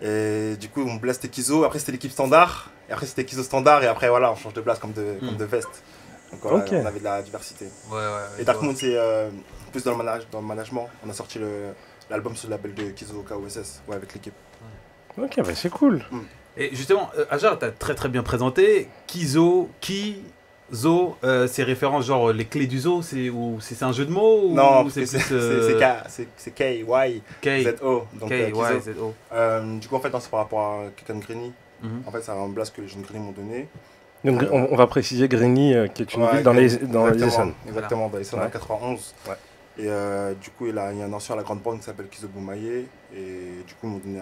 Et du coup, mon blast c'était Kizo, après c'était l'équipe standard, et après c'était Kizo standard, et après voilà, on change de blast comme de veste. Donc voilà, on avait de la diversité. Et Dark Moon, c'est plus dans le management. On a sorti l'album sur le label de Kizo KOSS, avec l'équipe. Ok, bah c'est cool. Et justement, Ajar, t'as très très bien présenté. Kizo, c'est référence genre les clés du zoo, c'est un jeu de mots ou non, c'est K-Y Z-O. Donc K-Y-Z-O. Du coup, en fait, c'est par rapport à Kikan Grigny. En fait, c'est un blast que les jeunes Grigny m'ont donné. Donc on va préciser Grigny, qui est une ville dans les Essonnes. Exactement, dans les Essonnes, en 91. Ouais. Et du coup, il y a un ancien à la grande bande qui s'appelle Kizo Boumaye. Et du coup, ils m'ont donné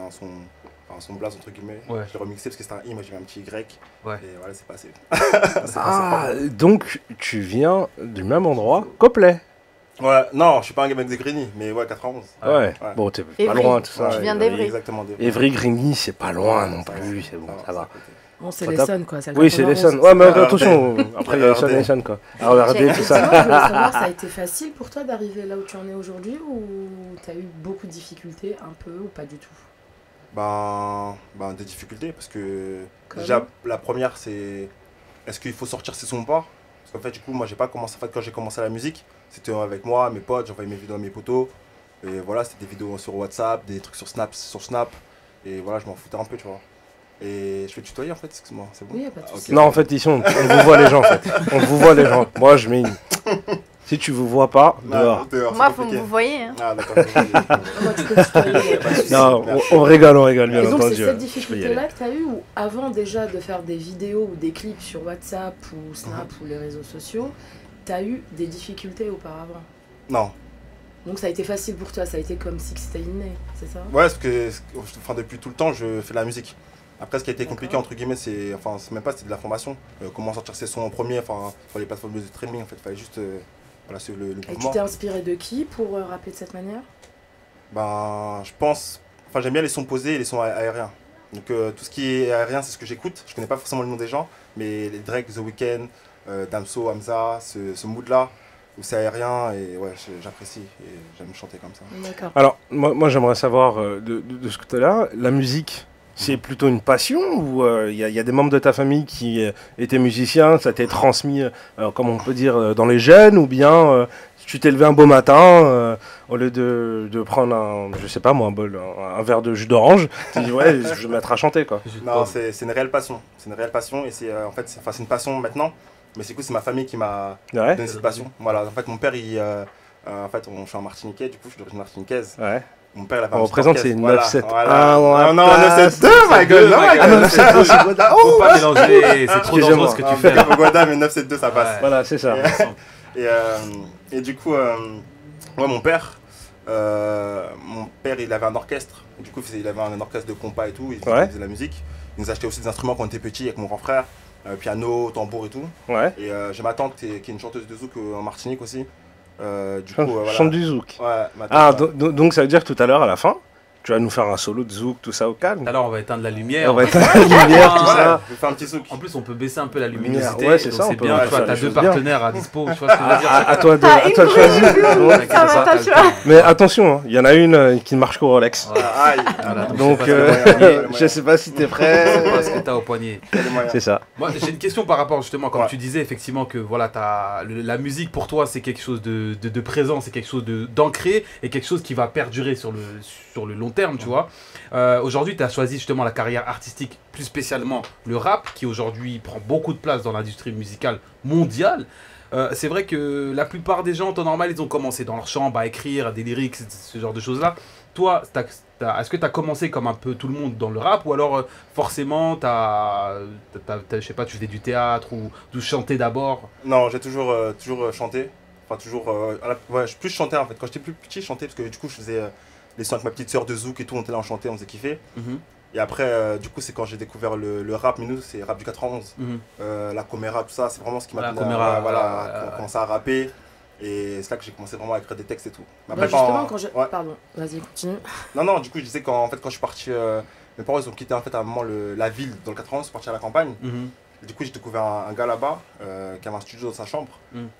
son blast, entre guillemets. Ouais. Je l'ai remixé parce que c'était un I, moi j'ai mis un petit Y. Ouais. Et voilà, c'est passé. Donc tu viens du même endroit qu'Opley. Ouais, non, je suis pas un mec de Grigny, mais ouais, 91. Ouais. Bon, t'es pas loin, tout ça. Tu viens d'Evry. Exactement, d'Evry. Evry, Grigny, c'est pas loin non plus, c'est bon, ça va. Bon, c'est l'Essonne, quoi. Oui, c'est l'Essonne. Ouais, mais attention, après il y a l'Essonne, quoi. Alors, regardez tout ça. Je voulais savoir, ça a été facile pour toi d'arriver là où tu en es aujourd'hui, ou t'as eu beaucoup de difficultés, un peu, ou pas du tout? Des difficultés, parce que déjà, la première, c'est est-ce qu'il faut sortir ses sons ou pas? Parce qu'en fait, du coup, moi, j'ai pas commencé, en fait, quand j'ai commencé la musique, c'était avec moi, mes potes, j'envoyais mes vidéos à mes potos, et voilà, c'était des vidéos sur WhatsApp, des trucs sur Snap, et voilà, je m'en foutais un peu, tu vois. Et je vais tutoyer en fait, excuse-moi, c'est bon? Oui, pas de souci. Non, en fait, ici, on vous voit les gens, en fait. On vous voit les gens. Moi, je mets une... Si tu vous vois pas, dehors. Moi, faut me vous voyez. Hein. Ah, d'accord. Non, on rigole, bien et donc, entendu. c'est cette difficulté-là que tu as eu, ou avant déjà de faire des vidéos ou des clips sur WhatsApp ou Snap ou les réseaux sociaux, tu as eu des difficultés auparavant? Non. Donc ça a été facile pour toi, ça a été comme si c'était inné, c'est ça? Ouais, parce que depuis tout le temps, je fais de la musique. Après, ce qui a été compliqué, entre guillemets, c'est même pas, c'était de la formation. Comment sortir ses sons en premier, sur les plateformes de streaming, en fait, il fallait juste, c'est le Et mouvement. tu t'es inspiré de qui pour rapper de cette manière? Je pense, j'aime bien les sons posés et les sons aériens. Donc tout ce qui est aérien, c'est ce que j'écoute. Je connais pas forcément le nom des gens, mais les Drake, The Weeknd, Damso, Hamza, ce mood-là, où c'est aérien, et ouais, j'apprécie, et j'aime chanter comme ça. D'accord. Alors, moi j'aimerais savoir, de ce côté-là, la musique, c'est plutôt une passion, ou il y a des membres de ta famille qui étaient musiciens, ça t'est transmis, comme on peut dire, dans les gènes, ou bien tu t'es levé un beau matin, au lieu de prendre un verre de jus d'orange, tu dis ouais, je vais me mettre à chanter, quoi. Non, c'est une réelle passion, et c'est c'est une passion maintenant, mais c'est cool, c'est ma famille qui m'a donné cette passion. Voilà, en fait mon père, je suis un Martiniquais, du coup je suis d'origine martiniquaise. Ouais. Mon père, il avait on représente, c'est 9-7-1. Non, 9-7-2, my god. Ah, 9-7-2, c'est Guada. Faut pas mélanger, c'est trop dangereux ce que tu fais. C'est Guada, mais 9-7-2, ça passe. Voilà, c'est ça. Et du coup, mon père, il avait un orchestre. Du coup, il avait un orchestre de compas et tout, il faisait de la musique. Il nous achetait aussi des instruments quand on était petits avec mon grand frère. Piano, tambour et tout. Ouais. Et j'ai ma tante qui est une chanteuse de zouk en Martinique aussi. Chante du zouk. Ouais, donc ça veut dire que tout à l'heure, à la fin, tu vas nous faire un solo de zouk, tout ça au calme. Alors on va éteindre la lumière. On va éteindre la lumière, tout ça. Je vais faire un petit zouk. En plus, on peut baisser un peu la luminosité. Ouais, c'est ça. C'est bien, tu vois, t'as deux partenaires à dispo. Tu vois ce que je veux dire? À toi de choisir. Mais attention, il y en a une qui ne marche qu'au Rolex. Donc, je sais pas si t'es prêt. Je sais pas ce que t'as au poignet. C'est ça. Moi, j'ai une question par rapport justement, comme tu disais, effectivement, que voilà, la musique pour toi, c'est quelque chose de présent, c'est quelque chose d'ancré et quelque chose qui va perdurer sur le long terme, tu vois. Aujourd'hui, tu as choisi justement la carrière artistique, plus spécialement le rap, qui aujourd'hui prend beaucoup de place dans l'industrie musicale mondiale. C'est vrai que la plupart des gens, en temps normal, ils ont commencé dans leur chambre à écrire des lyrics, ce genre de choses-là. Toi, est-ce que tu as commencé comme un peu tout le monde dans le rap, ou alors forcément, je sais pas, tu faisais du théâtre ou tu chantais d'abord? Non, j'ai toujours chanté. Enfin, je plus chantais en fait. Quand j'étais plus petit, je chantais parce que du coup, je faisais les sons avec ma petite sœur de zouk et tout, on était là, on chantait, on faisait kiffer. Et après, du coup, c'est quand j'ai découvert le rap, mais nous, c'est rap du 91. La Coméra, tout ça, c'est vraiment ce qui m'a donné commencé à rapper. Et c'est là que j'ai commencé vraiment à écrire des textes et tout. Mais après, justement, Pardon, vas-y, continue. Non, du coup, je disais quand je suis parti, mes parents, ils ont quitté en fait à un moment la ville dans le 91, ils sont partis à la campagne. Du coup, j'ai découvert un gars là-bas qui avait un studio dans sa chambre.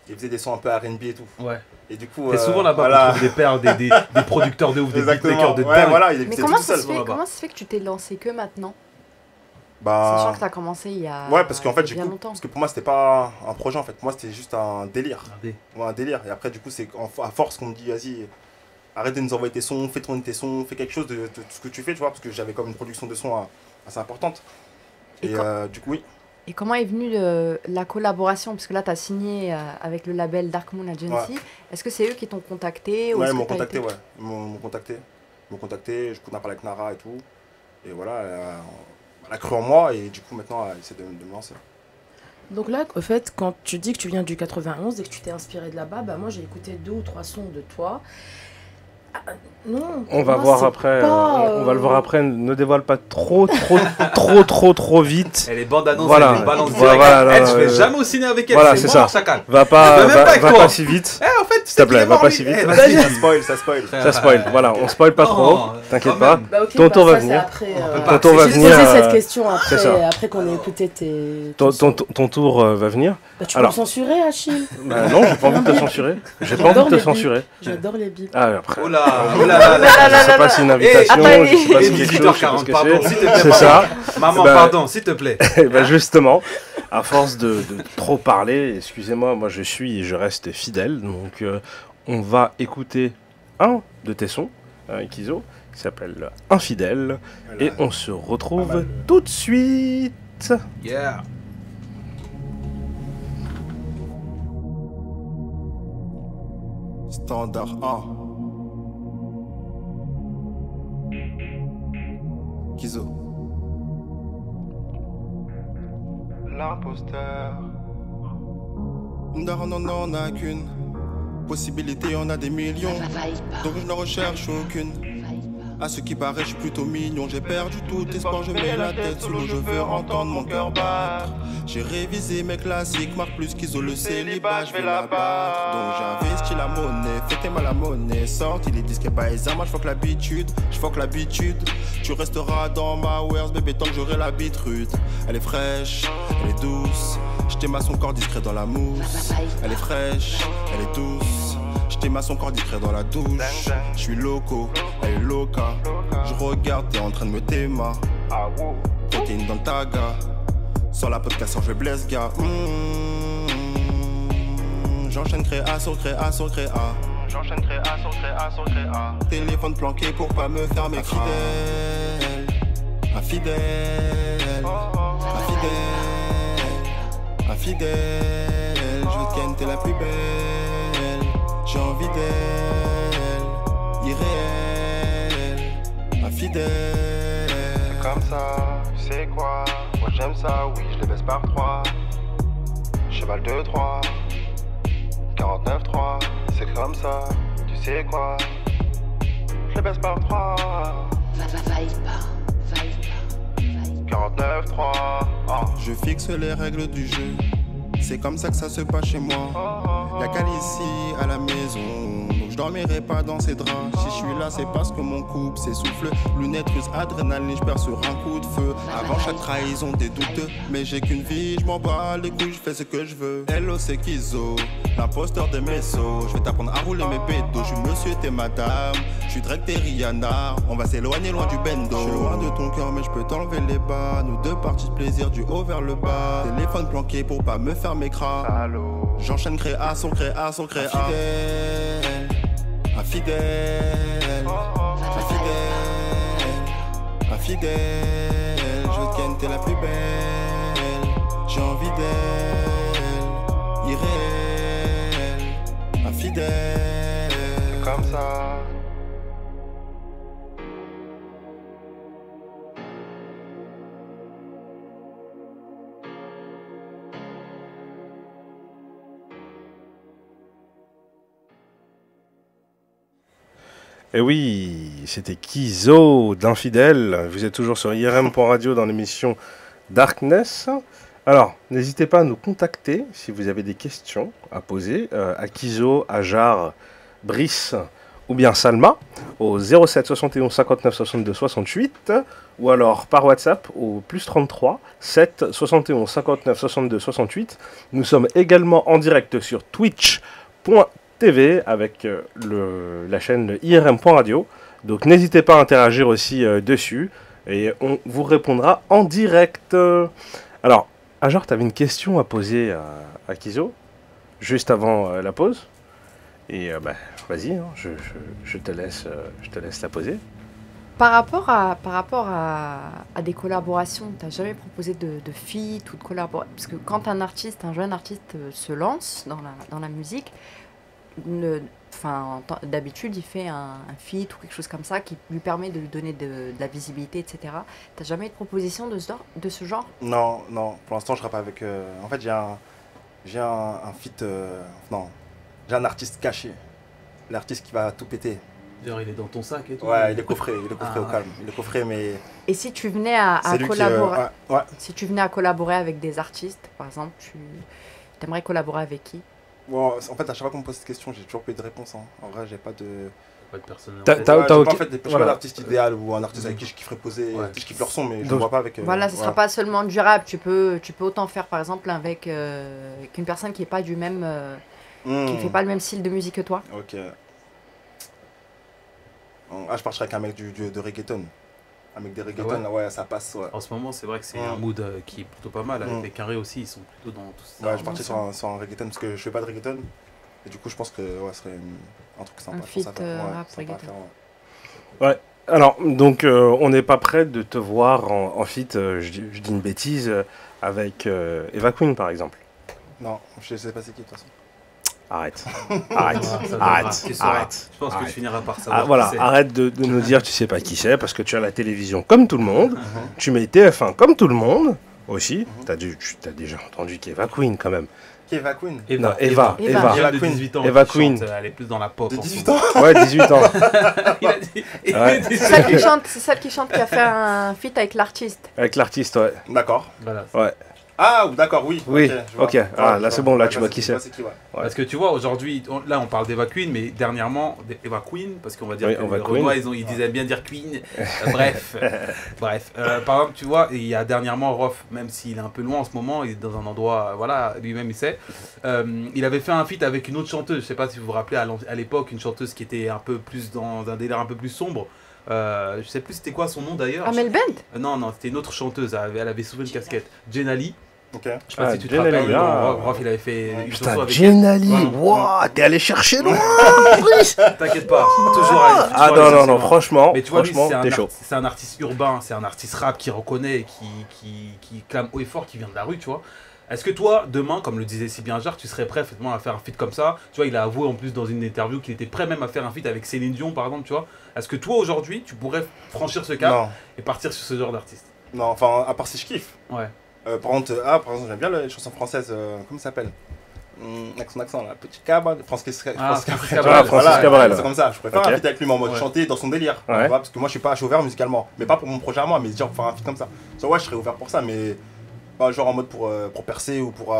Il faisait des sons un peu R&B et tout. Ouais. Et du coup, Et souvent là-bas, voilà. on trouve des pères, des producteurs de ouf, des beatmakers de Ouais, dingue. voilà, il Mais faisait comment tout ça, seul. se fait, comment ça se fait que tu t'es lancé que maintenant? Bah, Sachant que tu as commencé il y a ouais, parce qu'en fait, bien longtemps. parce que pour moi, c'était pas un projet en fait. Pour moi, c'était juste un délire. Regardez. Ouais, un délire. Et après, du coup, c'est à force qu'on me dit, vas-y, arrête de nous envoyer tes sons, fais tourner tes sons, fais quelque chose de tout ce que tu fais, tu vois, parce que j'avais comme une production de sons assez importante. Et du coup, oui. Et comment est venue la collaboration? Parce que là, tu as signé avec le label Dark Moon Agency. Ouais. Est-ce que c'est eux qui t'ont contacté ou Ouais, est-ce ils m'ont que t'as contacté, été- ouais. Ils m'ont contacté. Ils m'ont contacté, on a parlé avec Nara et tout. Et voilà, elle a cru en moi et du coup, maintenant, elle essaie de me lancer. Donc là, au fait, quand tu dis que tu viens du 91 et que tu t'es inspiré de là-bas, bah moi j'ai écouté 2 ou 3 sons de toi. Ah, non, On va moi, voir c'est après. pas, On va le voir après. Ne dévoile pas trop vite. Elle est bande annonce, Voilà. elle est balance Voilà, direct. voilà, Elle, je vais voilà. jamais au ciné avec elle. Voilà, c'est c'est mort, ça. chacal. Va pas, Je veux même pas avec va toi. pas si vite. En fait, S'il te plaît, va pas si vite. Vas-y. Ça spoil, ça spoil. Ça spoil. Voilà, on spoil pas trop. T'inquiète pas. Bah, ok, Ton bah, tour ça, va c'est venir. après, Ton tour va j'ai venir. posé cette question c'est ça. après qu'on ait écouté tes. Ton tour va venir. Bah, tu peux Alors. me censurer, Achille. Bah non, j'ai pas envie de te censurer. J'ai pas envie de te les bips. censurer. J'adore les bips. Ah, après. Oh là, oh là là. Je sais pas si c'est une invitation, attends, je sais pas Et si c'est quelque chose, je sais pas ce 18h40, que pardon, c'est. s'il te plaît. C'est ça. Maman, Bah, pardon, s'il te plaît. Et ben justement, à force de trop parler, excusez-moi, moi je suis et je reste fidèle, donc on va écouter un de tes sons, Kizo, qui s'appelle Infidèle, et on se retrouve tout de suite. Yeah. Standard 1. Kizo. L'imposteur. Non, on a qu'une possibilité, on a des millions. Donc je ne recherche aucune. À ce qui paraît, je suis plutôt mignon. J'ai perdu tout espoir, je mets la tête sous l'eau. Je veux entendre mon cœur battre. J'ai révisé mes classiques, marque plus qu'ISO le célibat, je vais la battre. Donc j'ai investi la monnaie, fêtez-moi la monnaie. Sorti les disques et pas les armes, je fuck l'habitude. Tu resteras dans ma wares, bébé, tant que j'aurai la bite rude. Elle est fraîche, elle est douce. J't'aime à son corps discret dans la mousse. Elle est fraîche, elle est douce. J't'aime à son corps discret dans la douche. J'suis loco, elle est loca. Je regarde, t'es en train de me téma. Protéine dans le taga. Sur la podcast, je blesse, gars. J'enchaîne créa sur créa sur créa. Téléphone planqué pour pas me faire mes fidèles. Infidèle. Je te ken, t'es la plus belle. J'ai envie d'elle. Irréelle. Infidèle. C'est comme ça, tu sais quoi. Moi j'aime ça, oui, je les baisse par 3. Cheval 2-3. 49-3. C'est comme ça, tu sais quoi. Je les baisse par 3. 49-3. Je fixe les règles du jeu. C'est comme ça que ça se passe chez moi. Y'a qu'à ici à la maison. Donc je dormirai pas dans ces draps. Si je suis là, c'est parce que mon couple s'essouffle. Lunettes russes, adrénaline, je perds sur un coup de feu. Avant chaque trahison, des doutes. Mais j'ai qu'une vie, je m'en bats les couilles, je fais ce que je veux. Hello, c'est Kizo, l'imposteur des messos. Je vais t'apprendre à rouler mes bédos. Je suis monsieur, t'es madame. Je suis Drake, t'es Rihanna. On va s'éloigner loin du bendo. Je suis loin de ton cœur, mais je peux t'enlever les bas. Nous deux parties de plaisir du haut vers le bas. Téléphone planqué pour pas me faire mes cras. J'enchaîne créa sur créa sur créa. Infidèle. Je te ken, t'es la plus belle. J'ai envie d'elle. Irréelle. Infidèle. C'est comme ça. Et oui, c'était Kizo d'Infidèle. Vous êtes toujours sur IRM.radio dans l'émission Darkness. Alors, n'hésitez pas à nous contacter si vous avez des questions à poser à Kizo, à Jar, Brice ou bien Salma au 07 71 59 62 68 ou alors par WhatsApp au plus 33 7 71 59 62 68. Nous sommes également en direct sur twitch.tv avec la chaîne irm.radio. Donc n'hésitez pas à interagir aussi dessus et on vous répondra en direct. Alors, Ajor, tu avais une question à poser à Kizo juste avant la pause. Et vas-y, hein, je te laisse la poser. Par rapport à des collaborations, tu n'as jamais proposé de feat ou de collaboration? Parce que quand un jeune artiste se lance dans la musique, d'habitude il fait un feat ou quelque chose comme ça qui lui permet de lui donner de la visibilité, etc. Tu n'as jamais eu de proposition de ce genre? Non, pour l'instant je rappe avec... En fait j'ai un feat... non, j'ai un artiste caché. L'artiste qui va tout péter. Genre il est dans ton sac et tout. Ouais, il est coffré au calme. Il est coffré, mais... Et si tu venais à collaborer, ouais. si tu venais à collaborer avec des artistes, par exemple, tu aimerais collaborer avec qui? Bon, en fait, à chaque fois qu'on me pose cette question, j'ai toujours pas eu de réponse. Hein. En vrai, j'ai pas de... Pas de personne. J'ai pas en fait d'artiste idéal ou un artiste avec qui je kifferais poser, qui kiffe leur son, mais je ne vois pas avec... Voilà, ce sera pas seulement du rap. Tu peux autant faire, par exemple, avec une personne qui est pas du même... qui fait pas le même style de musique que toi. Ok. Je partirais avec un mec de reggaeton. Un mec des reggaeton, là, ouais, ça passe. Ouais. En ce moment, c'est vrai que c'est un mood qui est plutôt pas mal. Avec les carrés aussi, ils sont plutôt dans tout ça. Ouais, je partirais sur un reggaeton parce que je fais pas de reggaeton. Et du coup, je pense que ce serait un truc sympa. Un feat rap reggaeton. Ouais. Alors, donc, on n'est pas prêt de te voir en feat, je dis une bêtise, avec Eva Queen, par exemple. Non, je sais pas c'est qui, de toute façon. Arrête. Je pense que tu finiras par savoir. Voilà, arrête de nous dire tu sais pas qui c'est, parce que tu as la télévision comme tout le monde, tu mets TF1 comme tout le monde aussi. T'as déjà entendu qu'Eva Queen quand même. Eva Queen? Eva de 18 ans. Eva Queen. Elle est plus dans la pop. De 18 ans? Ouais, 18 ans. C'est celle qui chante qui a fait un feat avec l'artiste. Avec l'artiste, ouais. D'accord. Voilà. Ouais. Ah, d'accord, oui. Oui, ok. Ah, là c'est bon, là tu vois qui c'est. Parce que tu vois, aujourd'hui, là on parle d'Eva Queen, mais dernièrement, Eva Queen, parce qu'on va dire que les Renois, ils disaient bien dire Queen. Bref. Par exemple, tu vois, il y a dernièrement Rof, même s'il est un peu loin en ce moment, il est dans un endroit, voilà, lui-même il sait. Il avait fait un feat avec une autre chanteuse, je sais pas si vous vous rappelez à l'époque, une chanteuse qui était un peu plus dans un délire un peu plus sombre. Je sais plus c'était quoi son nom d'ailleurs. Amel Bent? Non, c'était une autre chanteuse, elle avait souvent une casquette. Jenali. Ok. Je sais pas si tu te rappelles, Rof il avait fait une chanson avec Jenali, waouh, t'es allé chercher loin. T'inquiète pas, toujours avec. Ah non, franchement, mais tu vois, c'est un artiste urbain, c'est un artiste rap qui reconnaît, qui clame haut et fort, qui vient de la rue, tu vois. Est-ce que toi, demain, comme le disait si bien Jarre, tu serais prêt effectivement à faire un feat comme ça? Tu vois, il a avoué en plus dans une interview qu'il était prêt même à faire un feat avec Céline Dion, par exemple, tu vois. Est-ce que toi, aujourd'hui, tu pourrais franchir ce cap et partir sur ce genre d'artiste? Non, enfin, à part si je kiffe. Ouais. Par exemple, j'aime bien les chansons françaises, comment ça s'appelle? Avec son accent là, Petit Cabral, Francis Cabrel, c'est comme ça, je préfère un feat avec lui mais en mode chanter dans son délire, parce que moi je suis ouvert musicalement, mais pas pour mon projet à moi, mais genre pour faire un feat comme ça. Ouais, je serais ouvert pour ça, mais pas genre en mode pour percer ou pour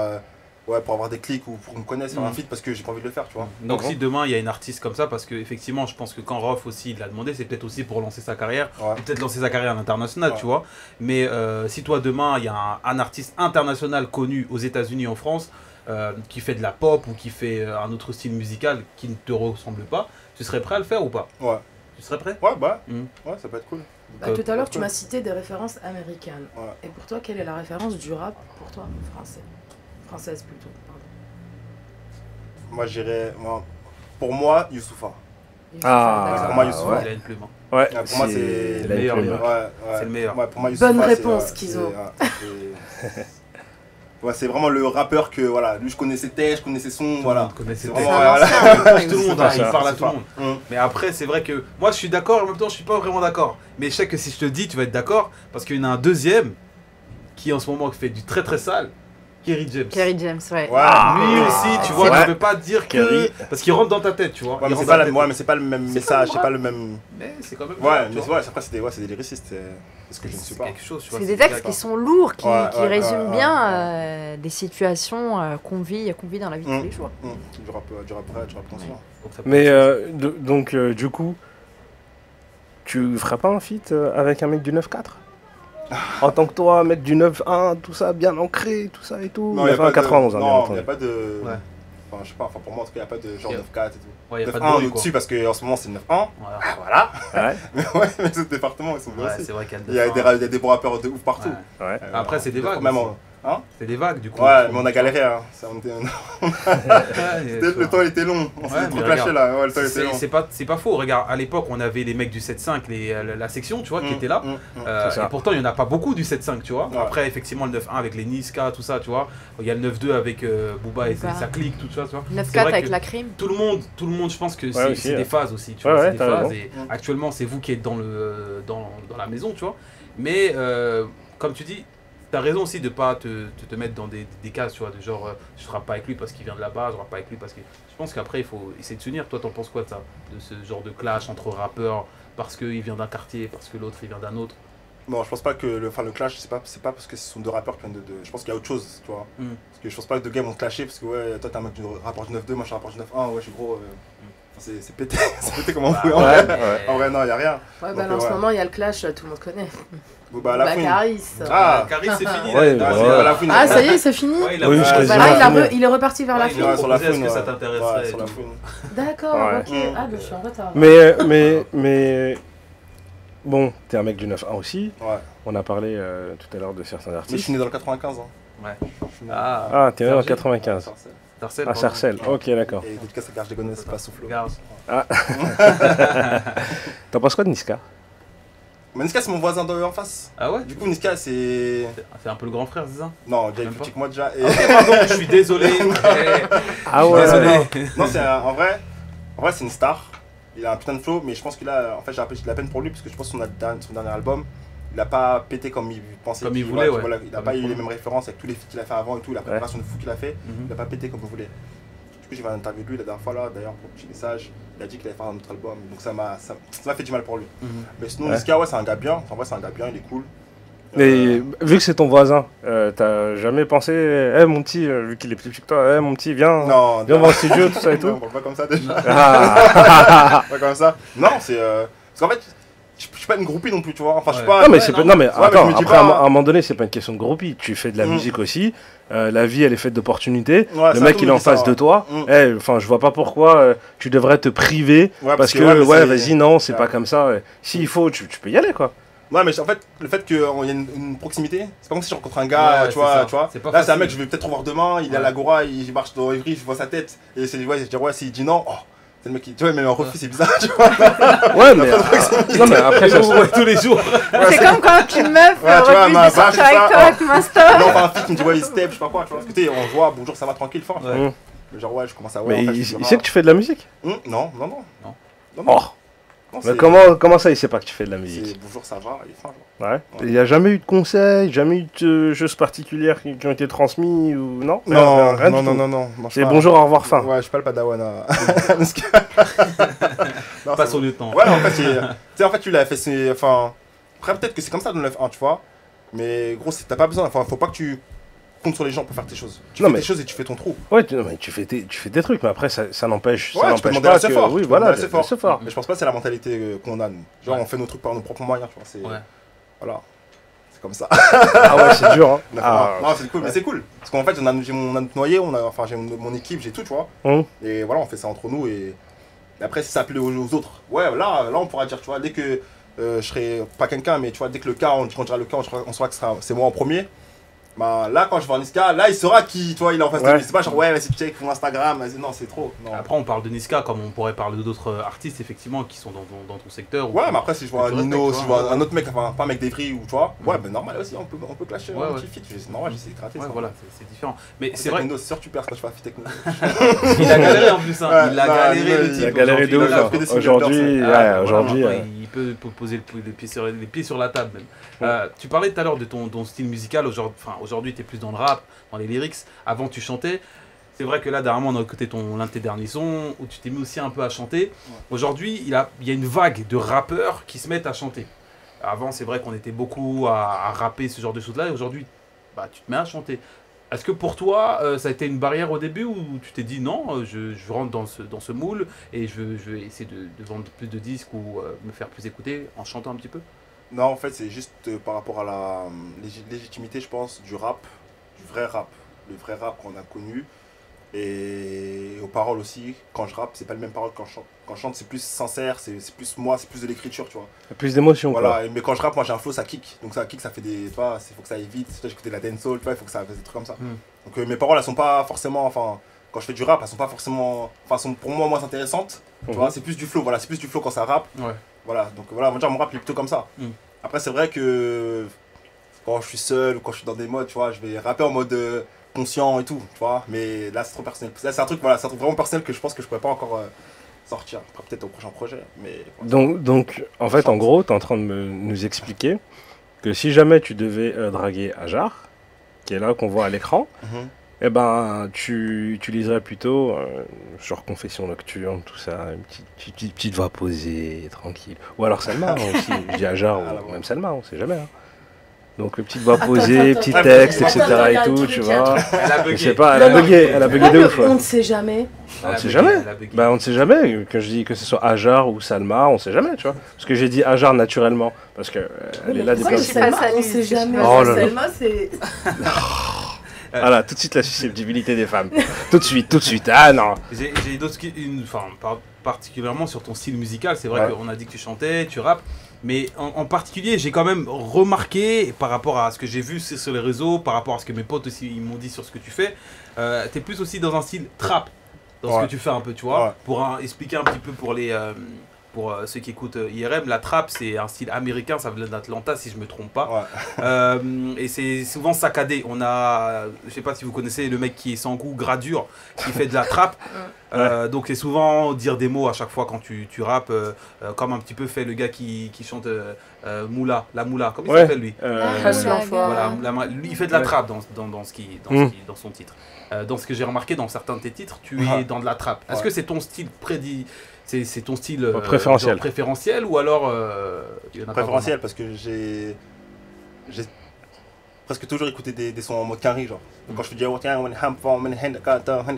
avoir des clics ou pour me connaître sur un feat parce que j'ai pas envie de le faire, tu vois. Donc si demain il y a une artiste comme ça, parce que effectivement je pense que quand Rof aussi il l'a demandé, c'est peut-être aussi pour lancer sa carrière, et peut-être lancer sa carrière à l'international, tu vois. Mais si toi demain il y a un artiste international connu aux États-Unis, en France, qui fait de la pop ou qui fait un autre style musical qui ne te ressemble pas, tu serais prêt à le faire ou pas? Ouais. Tu serais prêt? Ouais, ça peut être cool. Tout à l'heure tu m'as cité des références américaines. Et pour toi, quelle est la référence du rap pour toi, française plutôt, pardon? Moi j'irais, pour moi, Youssoupha. Pour moi, Youssoupha. Il a une plume. Ouais, pour moi c'est le meilleur. C'est le meilleur. Ouais, pour moi, Youssoupha, bonne réponse, Kizo. Ouais, c'est vraiment le rappeur que, voilà, lui je connaissais je connaissais son, voilà. Tout le monde C'est connaissait vraiment, tout le monde, il parle à tout le monde. Mais après, c'est vrai que moi je suis d'accord, en même temps je suis pas vraiment d'accord. Mais je sais que si je te dis, tu vas être d'accord, parce qu'il y en a un deuxième qui en ce moment fait du très très sale. Kerry James. Kerry James, ouais. Lui aussi, tu vois, ouais. tu peux pas dire que... Parce qu'il rentre dans ta tête, tu vois. Ouais, mais c'est pas le même message, c'est pas le même... Mais c'est quand même... Ouais, mais après, c'est des lyricistes, c'est ce que je ne suis pas. Quelque chose, tu vois. C'est des textes qui sont lourds, qui résument bien ouais. des situations qu'on vit dans la vie de tous les jours. Du rap conscient. Mais donc, du coup, tu feras pas un feat avec un mec du 9-4 en tant que toi, mec du 9-1, tout ça, bien ancré, tout ça et tout. Non, il n'y a pas 91, non, il n'y a pas de... Ouais. Enfin, je sais pas, pour moi, en tout cas, il n'y a pas de genre 9-4 et tout. Ouais, il n'y a 9-1, pas de bruit, au-dessus, parce qu'en ce moment, c'est le 9-1. Voilà. Ouais. Mais ce département, ils sont bien aussi. C'est vrai qu'il y a des bons rappeurs de ouf partout. Ouais. Après, c'est des vagues. C'est des vagues, du coup. Ouais, mais on a galéré. Hein. Le temps était long. On s'est trop clashé là. Ouais, le temps était long. C'est pas faux. Regarde, à l'époque, on avait les mecs du 7-5, la section, tu vois, qui étaient là. Et pourtant, il n'y en a pas beaucoup du 7-5, tu vois. Après, effectivement, le 9-1 avec les Niska, tout ça, tu vois. Il y a le 9-2 avec Booba et sa clique, tout ça, tu vois. 9-4 avec la crime. Tout le monde, je pense que c'est des phases aussi, tu vois. C'est des phases. Et actuellement, c'est vous qui êtes dans la maison, tu vois. Mais, comme tu dis, t'as raison aussi de pas te mettre dans des cases, tu vois, de genre je rappe pas avec lui parce qu'il vient de là-bas, je rappe pas avec lui parce que... Je pense qu'après il faut essayer de s'unir. Toi t'en penses quoi de ça? De ce genre de clash entre rappeurs parce qu'il vient d'un quartier, parce que l'autre il vient d'un autre? Non, je pense pas que le clash c'est pas parce que ce sont deux rappeurs qui viennent de... Je pense qu'il y a autre chose, tu vois. Parce que je pense pas que deux gars vont se clasher parce que ouais, toi t'es un mec du rapport du 9-2, moi je suis un rapport du 9-1, ouais je suis gros... C'est pété, comme on peut. En vrai, non, y a rien. Ouais, bah, en ce moment, il y a le clash, tout le monde connaît. Caris. Caris, c'est fini. Ah, ça y est, c'est fini. Il est reparti vers la fouine. Sur la fouine, est-ce que ça t'intéresserait? D'accord, ok. Ah, je suis en retard. Mais bon, t'es un mec du 9-1 aussi. Ouais. On a parlé tout à l'heure de certains artistes. Mais je suis né dans le 95. Ouais. Ah, t'es né dans le 95. Sarcelles. Ah, Sarcelles, ok, d'accord. Et Niska, c'est Garge des Gonesse, c'est pas Soufflot. Ah. T'en penses quoi de Niska? Mais Niska, c'est mon voisin en face. Ah ouais? Du coup, Niska, c'est... C'est un peu le grand frère, c'est ça? Non, déjà, il est plus petit que moi, déjà. Et... Ok, pardon, je suis désolé. Ah ouais. Désolé. Non, en vrai, c'est une star. Il a un putain de flow, mais je pense qu'il a... En fait, j'ai de la peine pour lui, parce que je pense que son dernier album, il a pas pété comme il pensait. Comme il voulait, ouais. Voilà, il n'a pas eu les mêmes références avec tous les feats qu'il a fait avant et tout, la préparation de fou qu'il a fait. Il n'a pas pété comme il voulait. Du coup, j'ai fait un interview de lui la dernière fois, là, d'ailleurs, pour un petit message. Il a dit qu'il allait faire un autre album, donc ça m'a fait du mal pour lui. Mais sinon, Niska, ouais, c'est un gars bien. En vrai, c'est un gars bien, il est cool. Mais vu que c'est ton voisin, t'as jamais pensé, mon petit, vu qu'il est plus petit que toi, mon petit, viens voir le studio, tout ça et tout? Non, on parle pas comme ça déjà. Pas comme ça. Non, c'est... Parce qu'en fait, je suis pas une groupie non plus, tu vois. Enfin, je suis pas... Non, mais attends, après, à un moment donné, c'est pas une question de groupie. Tu fais de la musique aussi. La vie, elle est faite d'opportunités. Le mec, il est en face de toi. Enfin, je vois pas pourquoi tu devrais te priver. Parce que, vas-y, non, c'est pas comme ça. S'il faut, tu peux y aller, quoi. Ouais, mais en fait, le fait qu'il y ait une proximité, c'est pas comme si je rencontre un gars, tu vois. Là, c'est un mec que je vais peut-être revoir demain, il est à l'Agora, il marche dans Ivry, je vois sa tête. Et je dis, s'il dit non, c'est le mec qui. Tu vois, même un refus, c'est bizarre, tu vois. Ouais, mais. Non, mais après, ça se voit tous les jours. C'est comme quand une meuf refuse de sortir avec toi avec Master. Non, enfin, un flic qui me dit, ouais, il step, je sais pas quoi, tu vois. Écoutez, on voit, bonjour, ça va tranquille, fort. Genre, ouais, je commence à voir. Mais il sait que tu fais de la musique? Non. Mais comment ça, il sait pas que tu fais de la musique? Bonjour, ça va, il est fin. Ouais. Il n'y a jamais eu de conseils, jamais eu de choses particulières qui ont été transmis ou non? Non. C'est bonjour, au revoir, fin. Ouais, je suis pas le padawan. Pas son lieutenant. Ouais, en fait, tu l'as fait. Enfin, après, peut-être que c'est comme ça dans le F1, tu vois. Mais gros, t'as pas besoin. Enfin, faut pas que tu comptes sur les gens pour faire tes choses. Tu fais tes choses et tu fais ton trou. Ouais, tu fais tes trucs, mais après, ça n'empêche pas que... Oui, voilà, c'est fort. Mais je pense pas que c'est la mentalité qu'on a, nous. Genre, on fait nos trucs par nos propres moyens, tu vois. Voilà. C'est comme ça. Ah ouais, c'est dur, hein. Non, c'est cool, mais c'est cool. Parce qu'en fait, j'ai notre noyé, j'ai mon équipe, j'ai tout, tu vois. Et voilà, on fait ça entre nous. Et après, si ça plaît aux autres, ouais, là, on pourra dire, tu vois, dès que je serai pas quelqu'un, mais tu vois, dès que le cas, on dira le cas, on saura que c'est moi en premier. Bah là, quand je vois Niska, là il saura qui, tu vois, il est en face de lui. C'est pas genre ouais, vas-y check mon Instagram, vas-y, non, c'est trop. Non. Après, on parle de Niska comme on pourrait parler d'autres artistes effectivement qui sont dans ton secteur. Ouais, mais après, si je vois Nino, si je vois un autre mec, enfin pas un mec d'Evry ou tu vois, ouais, ben normal aussi, on peut clasher un petit feat, c'est normal, j'essaie de gratter ça. Ouais, voilà, c'est différent. Mais c'est vrai. Nino, c'est sûr que tu perds quand tu fais un feat avec nous. Il a galéré en plus, hein. Il a galéré le type. Il a galéré de ouf. Aujourd'hui, il peut poser les pieds sur la table même. Tu parlais tout à l'heure de ton style musical. Aujourd'hui, Aujourd'hui, tu es plus dans le rap, dans les lyrics. Avant, tu chantais. C'est vrai que là, dernièrement, on a écouté l'un de tes derniers sons où tu t'es mis aussi un peu à chanter. Ouais. Aujourd'hui, il y a une vague de rappeurs qui se mettent à chanter. Avant, c'est vrai qu'on était beaucoup à rapper ce genre de choses-là. Et aujourd'hui, bah, tu te mets à chanter. Est-ce que pour toi, ça a été une barrière au début ou tu t'es dit non, je rentre dans ce moule et je vais essayer de vendre plus de disques ou me faire plus écouter en chantant un petit peu? Non, en fait, c'est juste par rapport à la légitimité, je pense, du rap, du vrai rap. Le vrai rap qu'on a connu. Et aux paroles aussi, quand je rappe, c'est pas les mêmes paroles quand je chante. Quand je chante, c'est plus sincère, c'est plus moi, c'est plus de l'écriture, tu vois. Plus d'émotion, voilà, quoi. Mais quand je rappe, moi j'ai un flow, ça kick. Donc ça kick, ça fait des. Tu vois, il faut que ça aille vite. J'écoutais de la dancehall, tu vois, il faut que ça fasse des trucs comme ça. Donc mes paroles, elles sont pas forcément. Enfin, quand je fais du rap, elles sont pas forcément. Enfin, sont pour moi moins intéressantes. Tu vois, c'est plus du flow, voilà, c'est plus du flow quand ça rappe. Ouais. Voilà, donc voilà, on va dire mon rap il est plutôt comme ça. Après, c'est vrai que quand je suis seul ou quand je suis dans des modes, tu vois, je vais rapper en mode. Conscient et tout, tu vois, mais là c'est trop personnel. Là c'est un truc, voilà, c'est un truc vraiment personnel que je pense que je pourrais pas encore sortir. Après, peut-être au prochain projet, mais... Donc en fait, en gros, tu es en train de nous expliquer que si jamais tu devais draguer Ajar, qui est là, qu'on voit à l'écran, eh ben, tu utiliserais plutôt genre confession nocturne, tout ça, une petite voix posée, tranquille. Ou alors Salma aussi, je dis Ajar, ou même Salma, on sait jamais. Hein. Donc petite voix posée, petit texte, etc. et tout, tu vois. Je sais pas, elle a bugué de ouf. On ne sait jamais. On ne sait jamais. Bah on ne sait jamais. Que je dis que ce soit Ajar ou Salma, on ne sait jamais, tu vois. Parce que j'ai dit Ajar naturellement, parce que elle est là des places. On ne sait jamais. Salma, c'est. Voilà, tout de suite la susceptibilité des femmes. Tout de suite. Ah non. J'ai d'autres, enfin, particulièrement sur ton style musical. C'est vrai qu'on a dit que tu chantais, tu rappes. Mais en particulier, j'ai quand même remarqué, par rapport à ce que j'ai vu sur les réseaux, par rapport à ce que mes potes aussi ils m'ont dit sur ce que tu fais, t'es plus aussi dans un style trap, dans ce que tu fais un peu, tu vois. Pour expliquer un petit peu pour ceux qui écoutent IRM, la trap c'est un style américain, ça vient d'Atlanta si je me trompe pas. Et c'est souvent saccadé. On a, je sais pas si vous connaissez le mec qui est sans goût, Gradure, qui fait de la trap. Donc c'est souvent dire des mots à chaque fois quand tu rappes, comme un petit peu fait le gars qui chante Moula, la Moula, comment il s'appelle lui voilà, lui il fait de la trap dans son titre. Dans ce que j'ai remarqué dans certains de tes titres, tu es dans de la trap. Est-ce que c'est ton style c'est ton style préférentiel ou alors préférentiel parce que j'ai presque toujours écouté des sons en mode carré, genre. Donc quand je fais du yaourt, tu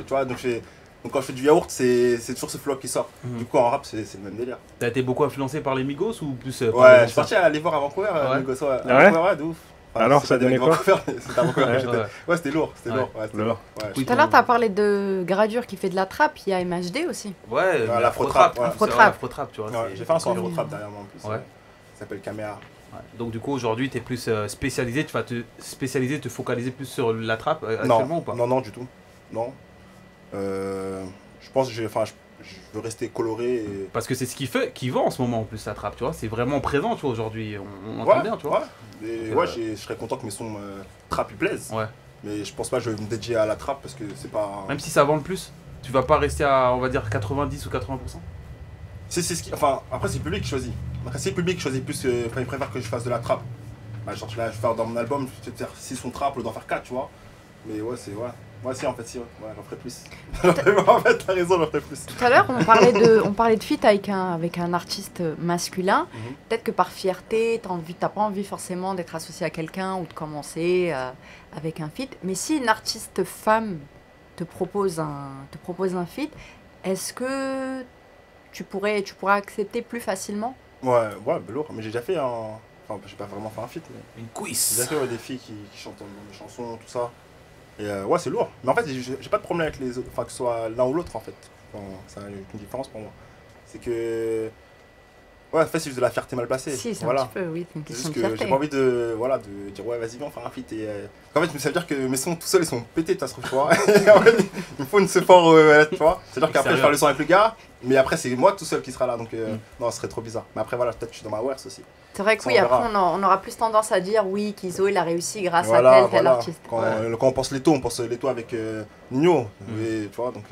vois, donc quand je fais du yaourt, c'est toujours ce flow qui sort. Du coup en rap c'est le même délire. T'as été beaucoup influencé par les Migos ou plus ouais, je suis parti aller voir à Vancouver, Migos, ouais, de ouf. Enfin, alors ça donnait quoi? C'était à Vancouver que j'étais. Ouais, c'était lourd, Tout à l'heure, tu as parlé de Gradure qui fait de la trappe, il y a MHD aussi. Ouais, l'afro-trap. L'afro-trap, tu vois. J'ai fait un son afro-trap derrière moi en plus. Ça s'appelle Caméra. Donc du coup, aujourd'hui, tu es plus spécialisé, tu vas te spécialiser, te focaliser plus sur la trappe actuellement ou pas? Non, du tout. Non. Je pense que je veux rester coloré. Parce que c'est ce qui vend en ce moment en plus la trappe, tu vois. C'est vraiment présent, tu vois, aujourd'hui. On entend bien, tu vois. Je serais content que mes sons trap ils plaisent. Ouais. Mais je pense pas que je vais me dédier à la trappe parce que c'est pas... Même si ça vend le plus, tu vas pas rester à, on va dire, 90 ou 80%? C'est ce qui... Enfin, après c'est le public qui choisit. Après c'est le public qui choisit plus, il préfère que je fasse de la trappe. Bah, genre là, je vais faire dans mon album, je vais faire 6 sons trap ou d'en faire 4, tu vois. Mais ouais, c'est... Ouais. Ouais, si, en fait, j'en ferai plus. En fait, t'as raison, j'en ferai plus. Tout à l'heure, on parlait de feat avec un artiste masculin. Peut-être que par fierté, t'as pas envie forcément d'être associé à quelqu'un ou de commencer avec un feat. Mais si une artiste femme te propose un feat, est-ce que tu pourrais accepter plus facilement? Ouais, lourd. Mais j'ai déjà fait un... Enfin, j'ai pas vraiment fait un feat, mais... Une quiz. J'ai déjà fait des filles qui chantent des chansons, tout ça. Et ouais, c'est lourd. Mais en fait, j'ai pas de problème avec les autres, enfin que ce soit l'un ou l'autre en fait. Enfin, ça a une différence pour moi. C'est que... Ouais, en fait, c'est juste de la fierté mal placée. Si, c'est voilà. un petit peu, oui, c'est une question de fierté. J'ai pas envie de dire ouais, vas-y, viens, on fait un feat. En fait, ça veut dire que mes sons tout seuls, ils sont pétés, tu vois. Et en fait, il me faut une support, tu vois. C'est-à-dire qu'après, je vais faire le son avec le gars, mais après, c'est moi tout seul qui sera là. Donc, non, ce serait trop bizarre. Mais après, voilà, peut-être que je suis dans ma warehouse aussi. C'est vrai que oui, après on aura plus tendance à dire oui, qu'Izo il a réussi grâce à tel artiste. Quand on pense Leto, on pense Leto avec Nino, et, tu vois, donc...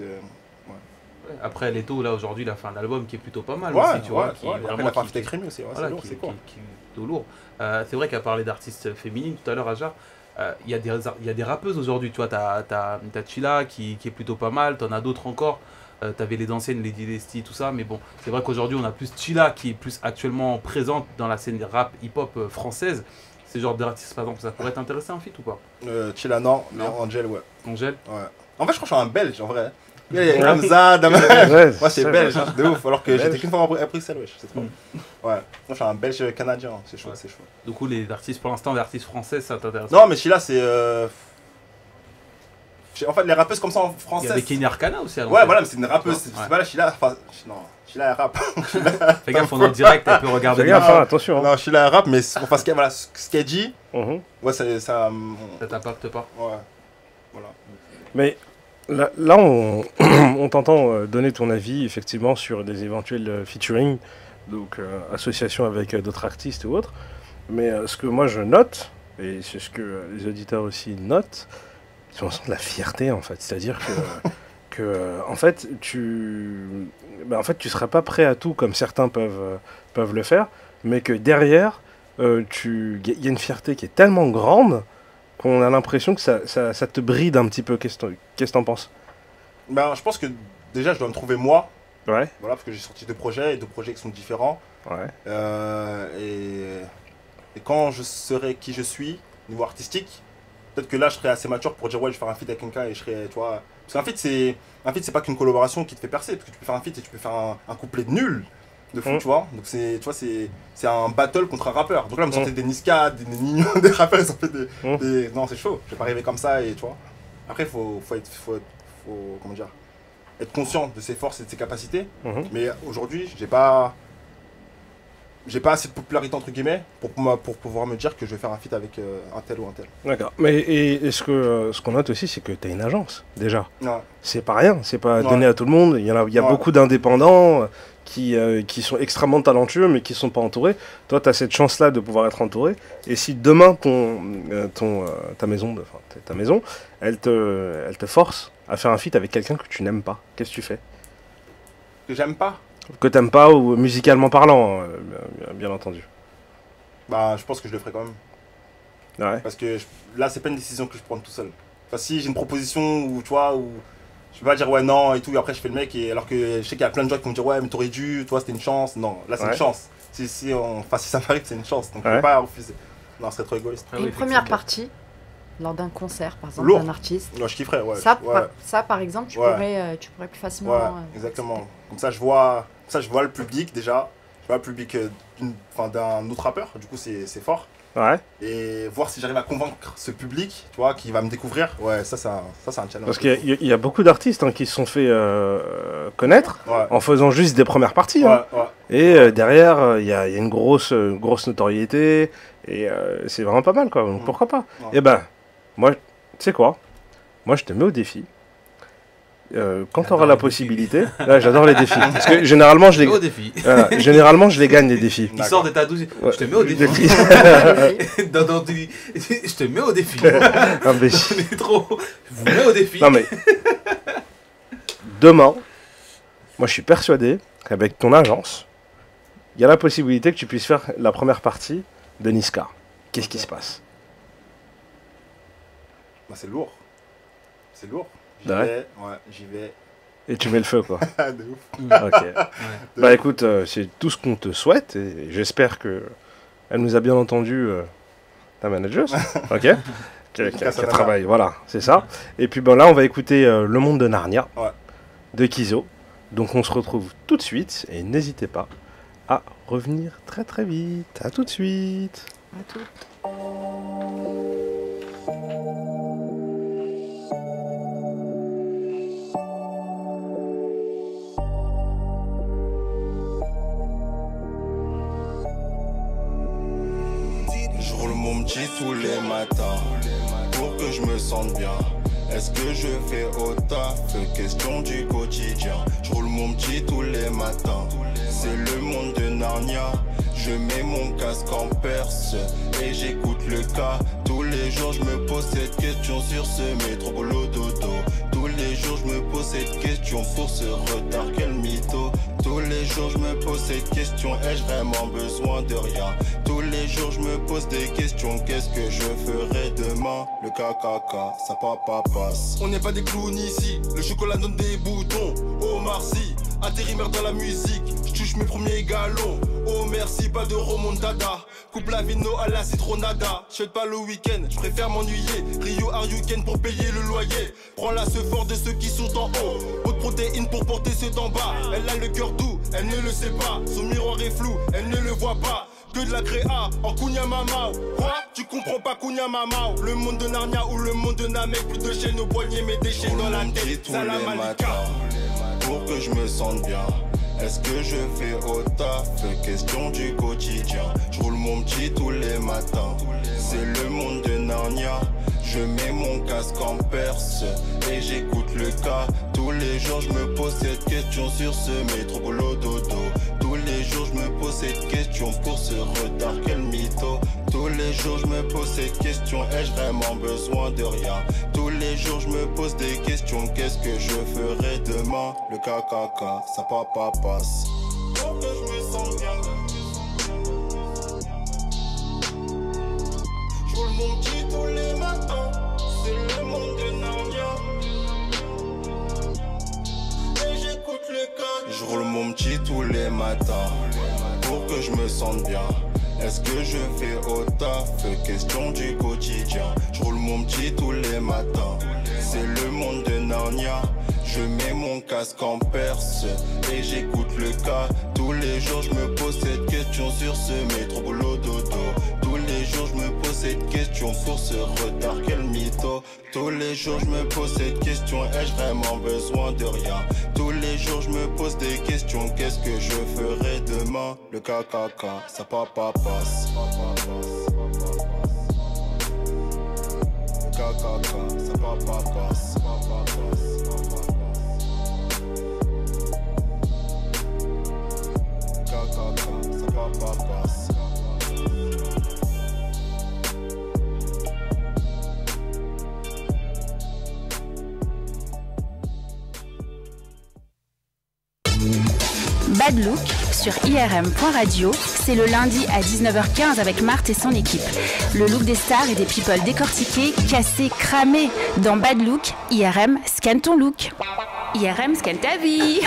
Après Leto, là aujourd'hui, il a fait un album qui est plutôt pas mal aussi, tu vois. Il a fait Crémy aussi, c'est lourd, c'est cool. C'est vrai qu'à parler d'artistes féminines, tout à l'heure, Ajar, y a des rappeuses aujourd'hui, tu vois, t'as Chilla qui est plutôt pas mal, t'en as d'autres encore. T'avais les anciennes, Lady Leslie, tout ça, mais bon, c'est vrai qu'aujourd'hui on a plus Chilla qui est plus actuellement présente dans la scène rap hip-hop française. Ces genres d'artistes, par exemple, ça pourrait t'intéresser en feat ou pas? Chilla, non, mais Angel, ouais. Angel? Ouais. En fait, je crois que je suis un belge, en vrai. Il y a Hamza, Damel. Moi, c'est belge, hein, de ouf. Alors que j'étais qu'une fois à Bruxelles, wesh. C'est trop. Ouais. Moi, je suis un belge canadien, c'est chaud, c'est chaud. Du coup, les artistes, pour l'instant, les artistes français, ça t'intéresse? Non, mais Chilla, c'est. En fait, les rappeuses comme ça en français. Il y avait Kenny Arcana aussi. Ouais, voilà, mais c'est une rappeuse. C'est pas la Chilla. Enfin, non, Chilla elle rap. Fais gaffe, on est en direct, elle peut regarder. Fais gaffe, attention. Hein. Non, Chilla elle rap, mais enfin, ce qu'elle dit, ouais, ça. Ça t'impacte pas. Ouais. Voilà. Mais là on t'entend donner ton avis, effectivement, sur des éventuels featuring, donc association avec d'autres artistes ou autres. Mais ce que moi je note, et c'est ce que les auditeurs aussi notent, c'est on sent de la fierté en fait, c'est-à-dire que en fait tu serais pas prêt à tout comme certains peuvent le faire, mais que derrière il y a une fierté qui est tellement grande qu'on a l'impression que ça te bride un petit peu. Qu'est-ce que t'en penses? Ben, je pense que déjà je dois me trouver moi. Ouais. Voilà, parce que j'ai sorti deux projets qui sont différents. Ouais. Et quand je serai qui je suis niveau artistique, peut-être que là je serai assez mature pour dire ouais je vais faire un feat avec quelqu'un et je serai, tu vois, parce qu'un feat c'est pas qu'une collaboration qui te fait percer, parce que tu peux faire un feat et tu peux faire un couplet nul de fou, tu vois. Donc c'est, tu vois, c'est un battle contre un rappeur. Donc là me sortez des Niska, des Nino, des rappeurs, ils ont fait des non, c'est chaud. Je vais pas arriver comme ça et tu vois. Après faut comment dire, être conscient de ses forces et de ses capacités. Mais aujourd'hui, j'ai pas assez de popularité entre guillemets pour pouvoir me dire que je vais faire un feat avec un tel ou un tel. D'accord. Mais et ce qu'on note aussi, c'est que tu as une agence déjà. Ouais. C'est pas rien, c'est pas donné à tout le monde. Il y a beaucoup d'indépendants qui sont extrêmement talentueux mais qui sont pas entourés. Toi, tu as cette chance-là de pouvoir être entouré. Et si demain ta maison, elle te force à faire un feat avec quelqu'un que tu n'aimes pas, qu'est-ce que tu fais? Que j'aime pas. Que t'aimes pas ou musicalement parlant, bien entendu. Bah, je pense que je le ferai quand même. Ouais. Parce que là, c'est pas une décision que je prends tout seul. Enfin, si j'ai une proposition où, tu vois, où je vais pas dire ouais, non et tout, et après je fais le mec, et alors que je sais qu'il y a plein de gens qui vont me dire ouais, mais t'aurais dû, toi, c'était une chance. Non, là, c'est une chance. Si ça m'arrive, c'est une chance. Donc, je peux pas refuser. Non, ce serait trop égoïste. Et une première partie, lors d'un concert, par exemple, d'un artiste. Ouais, je kifferais, ouais. Ça, par exemple, tu pourrais plus facilement. Ouais, exactement. Comme ça, je vois le public déjà. Je vois le public d'un autre rappeur. Du coup, c'est fort. Ouais. Et voir si j'arrive à convaincre ce public, tu vois, qui va me découvrir. Ouais, ça c'est un challenge. Parce qu'il y a beaucoup d'artistes qui se sont fait connaître en faisant juste des premières parties. Et derrière, il y a une grosse notoriété. Et c'est vraiment pas mal, quoi. Donc pourquoi pas? Et ben, moi, tu sais quoi? Moi, je te mets au défi. Quand tu auras la possibilité, là j'adore les défis, parce que généralement je les gagne les défis. Il sort de ta douche, je te mets au défi. Je te mets au défi. On est trop. Je vous mets au défi. Non mais demain, moi je suis persuadé qu'avec ton agence, il y a la possibilité que tu puisses faire la première partie de Niska. Qu'est-ce qui se passe? Bah, c'est lourd. C'est lourd. J'y vais. Et tu mets le feu, quoi. De ouf. Ok. Bah écoute, c'est tout ce qu'on te souhaite et j'espère que elle nous a bien entendu, ta manageuse, ok, qui travaille, voilà, c'est ça. Et puis ben là, on va écouter Le Monde de Narnia de Kizo. Donc on se retrouve tout de suite et n'hésitez pas à revenir très très vite. À tout de suite. À tout. Tous les matins pour que je me sente bien. Est-ce que je fais au taf? Question du quotidien. Je roule mon petit tous les matins. C'est le monde de Narnia. Je mets mon casque en perce et j'écoute le cas. Tous les jours je me pose cette question sur ce métro boulot dodo. Tous les jours je me pose cette question pour ce retard, quel mytho. Tous les jours je me pose cette question, ai-je vraiment besoin de rien? Tous les jours je me pose des questions, qu'est-ce que je ferai demain? Le KKK, ça passe. On n'est pas des clowns ici, le chocolat donne des boutons. Oh merci, intérimaire dans la musique, je touche mes premiers galons. Oh merci, pas de remontada. Coupe la vino à la citronada. Je pas le week-end, je préfère m'ennuyer. Rio Ariuken pour payer le loyer. Prends la fort de ceux qui sont en haut. Haute protéine pour porter ceux d'en bas. Elle a le cœur doux, elle ne le sait pas. Son miroir est flou, elle ne le voit pas. Que de la créa en Kunya Mamao. Quoi? Tu comprends pas Kunya Mamao? Le monde de Narnia ou le monde de Namek. Plus de chaînes au poignet, mais des chaînes dans la tête. Salam alika. Pour que je me sente bien. Est-ce que je fais au taf? Question du quotidien. Je roule mon petit tous les matins. C'est le monde de Narnia. Je mets mon casque en perse et j'écoute le cas. Tous les jours je me pose cette question sur ce métro boulot dodo. Tous les jours je me pose cette question pour ce retard, quel mytho. Tous les jours je me pose cette question, ai-je vraiment besoin de rien? Tous les jours je me pose des questions, qu'est-ce que je ferai demain? Le KKK, ça passe. Pour que je me sens bien. Je roule mon petit tous les matins, c'est le monde de Narnia. Et j'écoute le code. Je roule mon petit tous les matins, pour que je me sente bien. Est-ce que je fais au taf? Question du quotidien. Je roule mon petit tous les matins, c'est le monde de Narnia. Je mets mon casque en perse et j'écoute le cas. Tous les jours je me pose cette question sur ce métro boulot dodo. Tous les jours je me pose cette question pour ce retard, quel mytho. Tous les jours je me pose cette question, ai-je vraiment besoin de rien? Tous les jours je me pose des questions, qu'est-ce que je ferai demain? Le KKK, ça passe. Le KKK, ça passe. Bad Look sur IRM.radio, c'est le lundi à 19h15 avec Marthe et son équipe. Le look des stars et des people décortiqués, cassés, cramés. Dans Bad Look, IRM scanne ton look. IRM scanne ta vie.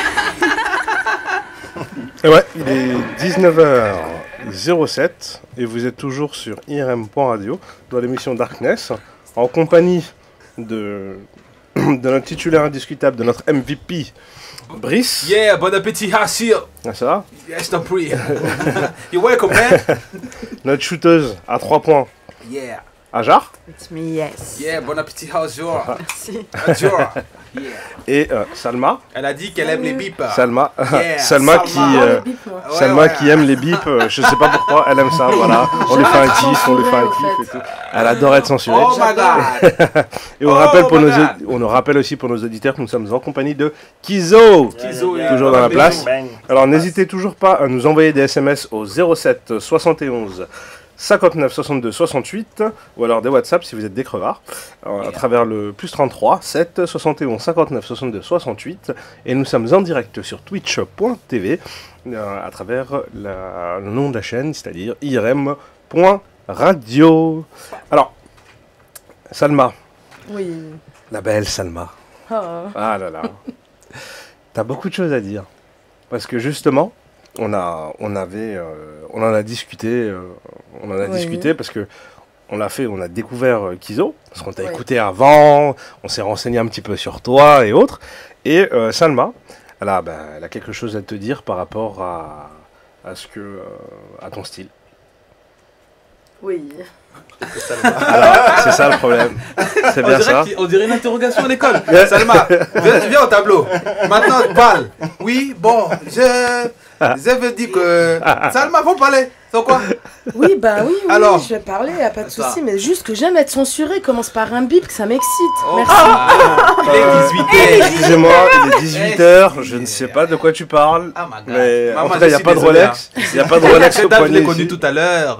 Et ouais, il est 19h07 et vous êtes toujours sur IRM.radio dans l'émission Darkness en compagnie de notre titulaire indiscutable, de notre MVP, Brice. Yeah, bon appétit, Hasil. Ah, ça va? Yes, t'en prie. You're welcome, man. Notre shooteuse à 3 points, Yeah. Ajar. It's me, yes. Yeah, bon appétit, Hasil. Merci. Hasil. Yeah. Et Salma. Elle a dit qu'elle aime les bips. Salma, Yeah, Salma qui, Salma qui aime les bips. Je sais pas pourquoi, elle aime ça. Voilà, on lui fait un kiff, on lui fait un kiff et tout. Elle adore être censurée. Oh my god. Et on nous rappelle aussi pour nos auditeurs que nous sommes en compagnie de Kizo. Kizo, Toujours dans la place. Alors n'hésitez toujours pas à nous envoyer des SMS au 07 71 59 62 68 ou alors des WhatsApp si vous êtes des crevards à travers le plus 33 7 71 59 62 68 et nous sommes en direct sur twitch.tv à travers le nom de la chaîne, c'est-à-dire irm.radio. Alors Salma, Oui. la belle Salma, Oh. ah là là, t'as beaucoup de choses à dire parce que justement on en a discuté parce que on a découvert Kizo, parce qu'on t'a écouté avant, on s'est renseigné un petit peu sur toi et autres, et Salma, elle a quelque chose à te dire par rapport à ton style. Oui. C'est ça le problème, c'est bien ça. On dirait une interrogation à l'école. Salma, viens au tableau. Maintenant, parle. Oui, bon, je veux dire que Salma, faut parler. C'est quoi? Oui, bah oui, Alors, je vais parler, y a pas de souci, mais juste que j'aime être censuré, commence par un bip, que ça m'excite. Oh, Merci. il est 18h. Excusez-moi, il est 18h, je ne sais pas de quoi tu parles, Oh my God. mais en Maman, tout cas il n'y a je pas de suis désolé, Rolex, il n'y a pas de Rolex au Cette dame, je poignet l'ai connue ici. tout à l'heure.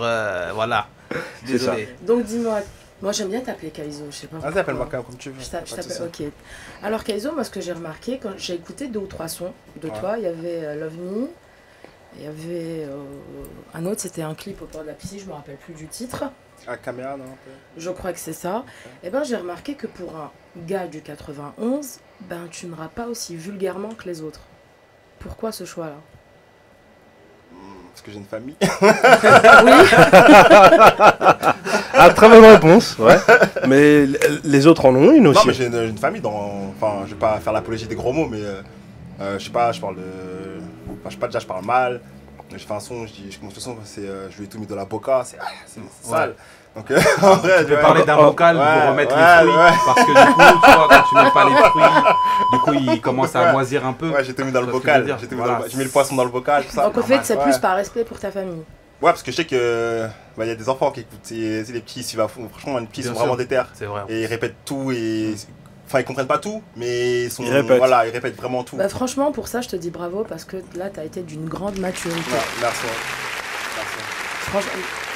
Voilà. C'est ça. Désolé. Donc dis-moi, Moi, j'aime bien t'appeler Kaizo, je sais pas. Vas-y, appelle-moi comme tu veux. Je t'appelle, ok. Alors, Kaizo, moi, ce que j'ai remarqué, quand j'ai écouté 2 ou 3 sons de toi, il y avait Love Me, il y avait un autre, c'était un clip au port de la piscine, je me rappelle plus du titre. Ah, caméra, non? Je crois que c'est ça. Et ben, j'ai remarqué que pour un gars du 91, ben, tu ne rappes pas aussi vulgairement que les autres. Pourquoi ce choix-là? Parce que j'ai une famille. Ah, très bonne réponse, ouais. Mais les autres en ont une aussi. Non, mais j'ai une famille dans... Enfin, je vais pas faire l'apologie des gros mots, mais... je sais pas, je parle de... Enfin, je sais pas, déjà, je parle mal. Je fais un son, je commence le son, je lui ai tout mis dans la boca, c'est sale. Donc, en vrai, tu peux parler d'un bocal pour remettre les fruits, parce que du coup, tu vois, quand tu mets pas les fruits, du coup, il commence à moisir un peu. Ouais, j'ai tout mis dans le bocal, j'ai mis le poisson dans le bocal, tout ça. Donc, en fait, c'est plus par respect pour ta famille. Ouais, parce que je sais que y a des enfants qui écoutent, c'est les petits, ils suivent à fond. Franchement, les petits sont vraiment déter. C'est vrai. Et ils répètent tout et... Enfin, ils comprennent pas tout, mais ils répètent vraiment tout. Bah, franchement, pour ça, je te dis bravo, parce que là, t'as été d'une grande maturité. Ouais, merci. Franchement,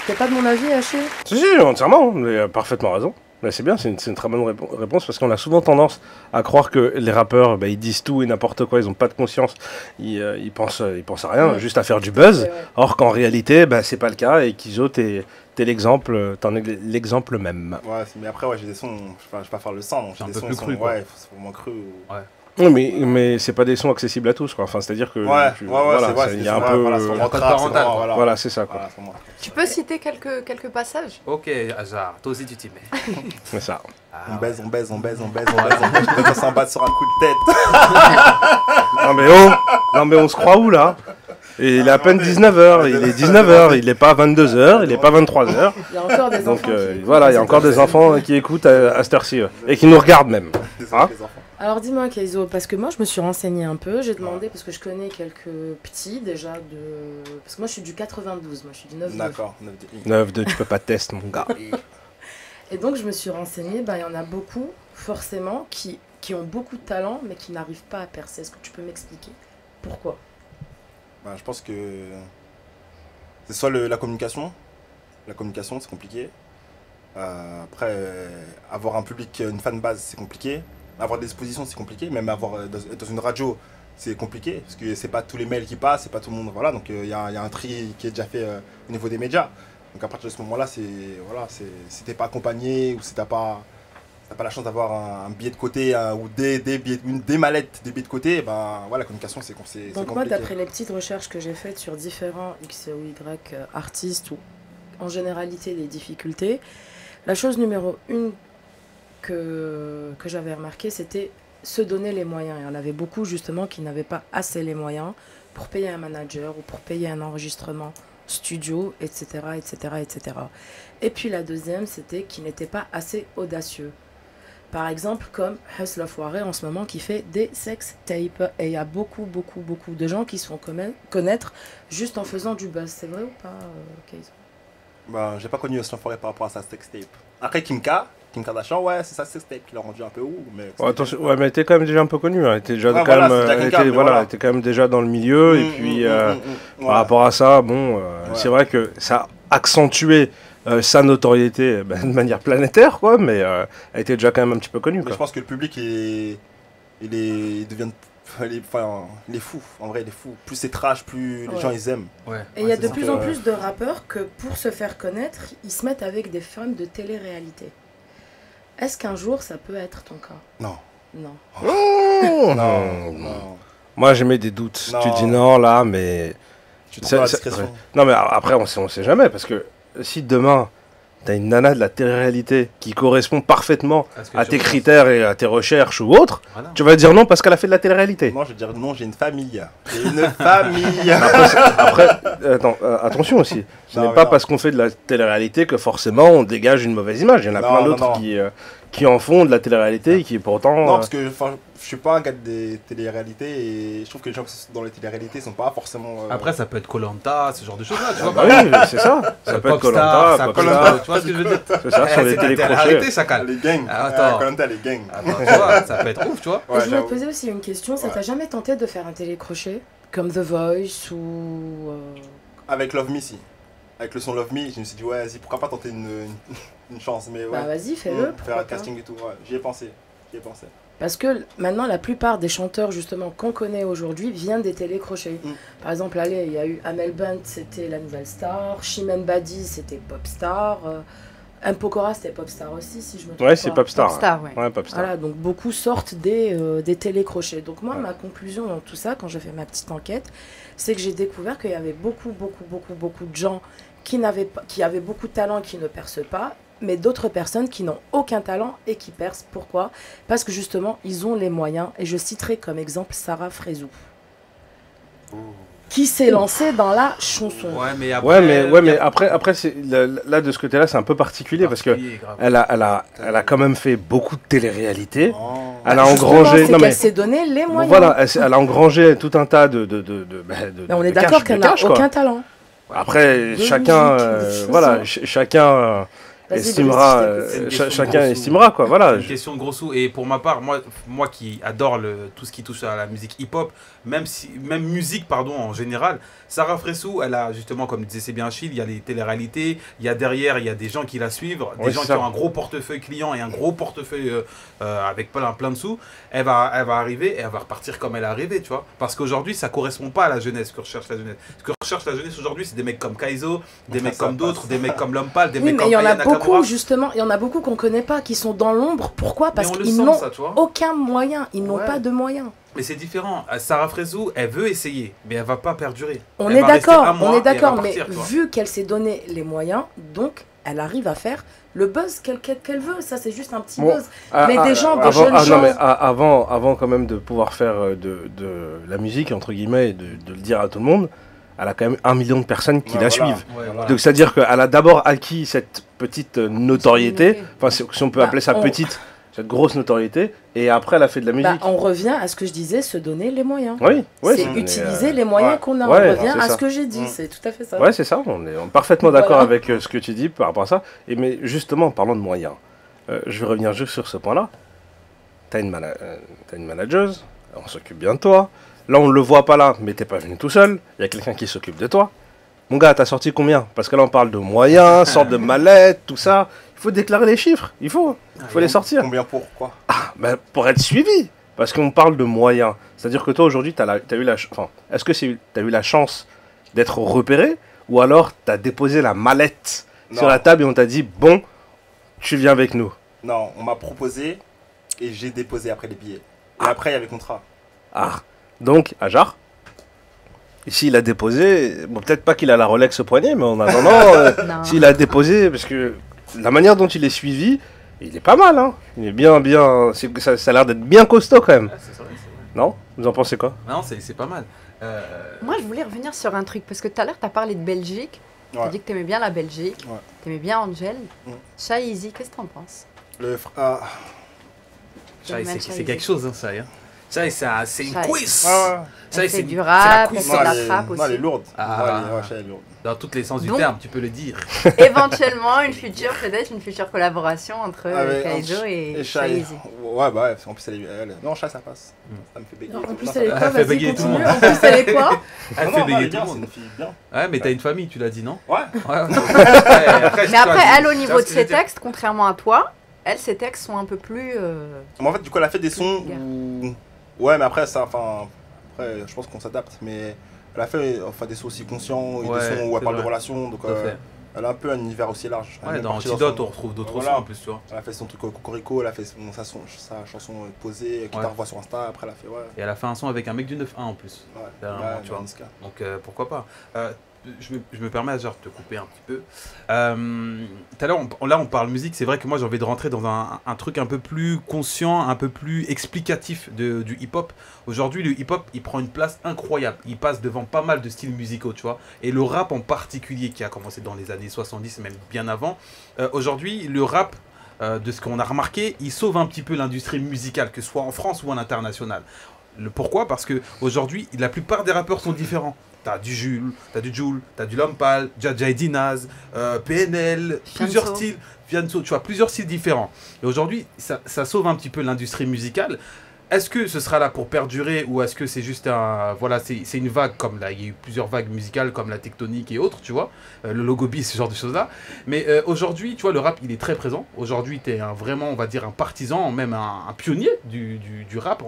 t'es pas de mon avis, Achille? Si, entièrement, mais parfaitement raison. Mais c'est bien, c'est une très bonne réponse, parce qu'on a souvent tendance à croire que les rappeurs, bah, ils disent tout et n'importe quoi, ils ont pas de conscience, ils pensent à rien, juste à faire du buzz. Or qu'en réalité, bah, c'est pas le cas, et Kaizo, t'es l'exemple, t'en es l'exemple même. Ouais, mais après, j'ai des sons, je vais pas faire le sang, c'est un des peu sons plus cru, quoi. Ouais, c'est vraiment cru. Ouais. Oui, mais c'est pas des sons accessibles à tous, quoi. Enfin, c'est-à-dire que il y a un peu, voilà, c'est ça, quoi. Tu peux citer quelques passages? Ok, Ajar, toi aussi tu t'y mets. C'est ça. On baise, je s'en battre sur un coup de tête. Non mais on se croit où là? Et il est à peine 19h, il est 19h, il n'est pas 22h, il n'est pas 23h. Il y a encore des enfants. Donc voilà, il y a encore des enfants qui écoutent à cette heure-ci et qui nous regardent même. Hein? Alors dis-moi Kaizo, parce que moi je me suis renseignée un peu, j'ai demandé parce que je connais quelques petits déjà parce que moi je suis du 92, moi je suis du 9-2. D'accord, 9-2, tu peux pas tester mon gars. Et donc je me suis renseignée, il y en a beaucoup forcément qui ont beaucoup de talent mais qui n'arrivent pas à percer. Est-ce que tu peux m'expliquer pourquoi? Je pense que c'est soit la communication. La communication c'est compliqué. Après avoir un public, une fanbase c'est compliqué. Avoir des expositions c'est compliqué, même avoir dans une radio c'est compliqué, parce que c'est pas tous les mails qui passent, c'est pas tout le monde, voilà, donc il y a un tri qui est déjà fait au niveau des médias. Donc à partir de ce moment-là, si t'es pas accompagné ou si t'as pas la chance d'avoir un billet de côté ou des mallettes, des billets de côté, la communication c'est compliqué. Donc moi d'après les petites recherches que j'ai faites sur différents X ou Y artistes ou en généralité les difficultés, la chose numéro 1 que j'avais remarqué, c'était se donner les moyens. Il y en avait beaucoup justement qui n'avaient pas assez les moyens pour payer un manager ou pour payer un enregistrement studio, etc., etc., etc. Et puis la deuxième, c'était qu'ils n'étaient pas assez audacieux. Par exemple, comme Hustle Foiré en ce moment qui fait des sex tapes. Et il y a beaucoup de gens qui se font connaître juste en faisant du buzz. C'est vrai ou pas, Kaizo? J'ai pas connu Hustle Foiré par rapport à sa sex tape. Après Kim Kardashian, ouais, c'est sa sex tape qui l'a rendu un peu ouf. Mais attention, ouais, mais elle était quand même déjà un peu connue. Elle était déjà elle était quand même déjà dans le milieu. Et puis, par rapport à ça, c'est vrai que ça a accentué sa notoriété de manière planétaire, quoi, mais elle était déjà quand même un petit peu connue. Quoi. Je pense que le public, il est fou. En vrai, il est fou. Plus c'est trash, plus les gens ils aiment. Ouais. Et il y a de plus en plus de rappeurs que pour se faire connaître, ils se mettent avec des femmes de télé-réalité. Est-ce qu'un jour ça peut être ton cas? Non. Non. Moi j'ai mis des doutes. Tu dis non là, mais. Tu te prends la discrétion. Non, mais après on sait jamais, parce que si demain t'as une nana de la télé-réalité qui correspond parfaitement à tes critères et à tes recherches ou autres, tu vas dire non parce qu'elle a fait de la télé-réalité. Moi je vais dire non, j'ai une famille. Après, attention aussi. Ce n'est pas parce qu'on fait de la télé-réalité que forcément on dégage une mauvaise image. Il y en a plein d'autres qui en font de la télé-réalité et qui pourtant... Non, parce que je suis pas un gars des télé-réalités et je trouve que les gens qui sont dans les télé-réalités sont pas forcément... Après ça peut être Koh-Lanta, ce genre de choses là, tu vois. Oui, c'est ça. Ça peut être Koh-Lanta, tu vois ce que je veux dire. C'est ça, sur les télé-réalités, Chacal. Les gangs. Koh-Lanta, les gangs. Attends, tu vois, ça peut être ouf, tu vois. Et je me posais aussi une question, ça t'a jamais tenté de faire un télécrochet comme The Voice ou... Avec Love Me, si. avec le son Love Me, je me suis dit, ouais, vas-y, pourquoi pas tenter une chance. Mais ouais. Bah vas-y, fais-le. Faire un casting et tout, ouais. J'y ai pensé. Parce que maintenant, la plupart des chanteurs, justement, qu'on connaît aujourd'hui, viennent des télécrochets. Par exemple, allez, il y a eu Amel Bent, c'était la nouvelle star. Chimène Badi, c'était pop star. M. Pokora, c'était pop star aussi, si je me trompe pas. Ouais, c'est pop star. Pop star, ouais. Ouais, pop star. Voilà, donc beaucoup sortent des télécrochets. Donc moi, ma conclusion dans tout ça, quand j'ai fait ma petite enquête, c'est que j'ai découvert qu'il y avait beaucoup de gens qui avaient beaucoup de talent et qui ne percent pas, mais d'autres personnes qui n'ont aucun talent et qui percent. Pourquoi? Parce que justement, ils ont les moyens. Et je citerai comme exemple Sarah Frézou, qui s'est lancée dans la chanson. Ouais, mais après c'est, là, de ce côté-là, c'est un peu particulier parce que elle a quand même fait beaucoup de télé-réalité. Elle a engrangé. Elle s'est donné les moyens. Voilà, elle a engrangé tout un tas de mais on est d'accord qu'elle n'a aucun talent. Après, chacun estimera quoi, voilà. C'est une question de gros sous. Et pour ma part, moi qui adore tout ce qui touche à la musique hip-hop, même musique pardon en général, Sarah Frézou, elle a justement, comme disait C'est bien Achille, il y a les téléréalités, il y a derrière, il y a des gens qui la suivent, des gens qui ont un gros portefeuille client et un gros portefeuille avec plein de sous. Elle va arriver et elle va repartir comme elle est arrivée, tu vois. Parce qu'aujourd'hui, ça correspond pas à la jeunesse que recherche la jeunesse. Ce que recherche la jeunesse aujourd'hui, c'est des mecs comme Kaizo, des mecs comme d'autres, des mecs comme Lompal, des mecs comme Aya Nakamura. Justement, il y en a beaucoup qu'on connaît pas, qui sont dans l'ombre. Pourquoi? Parce qu'ils n'ont aucun moyen, ils n'ont pas de moyens. Mais c'est différent. Sarah Frézou, elle veut essayer, mais elle va pas perdurer. On est d'accord, mais vu qu'elle s'est donné les moyens, donc elle arrive à faire le buzz qu'elle veut. Ça, c'est juste un petit buzz. Mais des gens, des jeunes gens... Non, mais avant quand même de pouvoir faire de la musique, entre guillemets, et de le dire à tout le monde, elle a quand même 1 million de personnes qui la suivent. Donc c'est-à-dire qu'elle a d'abord acquis cette petite notoriété, enfin si on peut appeler ça petite, cette grosse notoriété, et après elle a fait de la musique. On revient à ce que je disais, se donner les moyens. Oui, c'est utiliser les moyens qu'on a. On revient à ce que j'ai dit, c'est tout à fait ça. Ouais, c'est ça, on est parfaitement d'accord avec ce que tu dis par rapport à ça. Mais justement, en parlant de moyens, je vais revenir juste sur ce point-là. T'as une manageuse, on s'occupe bien de toi. Là, on ne le voit pas là, mais t'es pas venu tout seul. Il y a quelqu'un qui s'occupe de toi. Mon gars, t'as sorti combien? Parce que là, on parle de moyens, sorte de mallette, tout ça. Il faut déclarer les chiffres. Il faut les sortir. Combien pour quoi? Pour être suivi. Parce qu'on parle de moyens. C'est-à-dire que toi, aujourd'hui, est-ce que t'as eu la chance d'être repéré? Ou alors, t'as déposé la mallette sur la table et on t'a dit, bon, tu viens avec nous? Non, on m'a proposé et j'ai déposé après les billets. Et après, il y avait contrat. Donc, Ajar, ici il a déposé, bon, peut-être pas qu'il a la Rolex au poignet, mais en attendant, s'il a déposé, parce que la manière dont il est suivi, il est pas mal, hein. Il est bien, ça a l'air d'être bien costaud quand même. C'est vrai. Non? Vous en pensez quoi? Non, c'est pas mal. Moi, je voulais revenir sur un truc, parce que tout à l'heure, tu as parlé de Belgique, tu as dit que tu aimais bien la Belgique, tu aimais bien Angel. Shai Easy, qu'est-ce que tu en penses? C'est quelque chose, hein, ça. C'est une quiz. C'est du rap, c'est de la trappe aussi. Elle est lourde. Elle est lourde. Dans tous les sens du terme, tu peux le dire. Éventuellement, peut-être une future collaboration entre Kaizo et Shai Easy. Ouais, bah ouais, en plus non, Shai ça passe. Ça me fait bégayer. En plus, elle est quoi? Vas-y, continue. En plus, elle est quoi? Elle fait bégayer tout le monde. Ouais, mais t'as une famille, tu l'as dit, non? Ouais. Mais après, elle, au niveau de ses textes, contrairement à toi, ses textes sont un peu plus... En fait, du coup, elle a fait des sons où... Ouais, mais après, après, je pense qu'on s'adapte. Mais elle a fait des sons aussi conscients, des sons où elle parle de relations. Donc, elle a un peu un univers aussi large. Ouais, dans Antidote, on retrouve d'autres sons en plus, tu vois. Elle a fait son truc Cocorico, elle a fait sa chanson posée, qui t'envoie sur Insta. Après, elle a fait... Et elle a fait un son avec un mec du 9-1 en plus. Tu vois. Donc, pourquoi pas. Je me permets de te couper un petit peu. Tout à l'heure, on parle musique. C'est vrai que moi, j'ai envie de rentrer dans un truc un peu plus conscient, un peu plus explicatif du hip-hop. Aujourd'hui, le hip-hop, il prend une place incroyable. Il passe devant pas mal de styles musicaux, tu vois. Et le rap en particulier, qui a commencé dans les années 70, même bien avant. Aujourd'hui, le rap, de ce qu'on a remarqué, il sauve un petit peu l'industrie musicale, que ce soit en France ou à l'international. Pourquoi? Parce qu'aujourd'hui, la plupart des rappeurs sont différents. T'as du Jules, t'as du Lompal, Jaja et Dinaz, PNL, plusieurs styles, Fianso, tu vois, plusieurs styles différents. Et aujourd'hui, ça sauve un petit peu l'industrie musicale. est-ce que ce sera là pour perdurer ou est-ce que c'est juste un... Voilà, c'est une vague comme là, il y a eu plusieurs vagues musicales comme la tectonique et autres, tu vois, le logobi, ce genre de choses-là. Mais aujourd'hui, tu vois, le rap, il est très présent. Aujourd'hui, tu es vraiment, on va dire, un partisan, même un pionnier du rap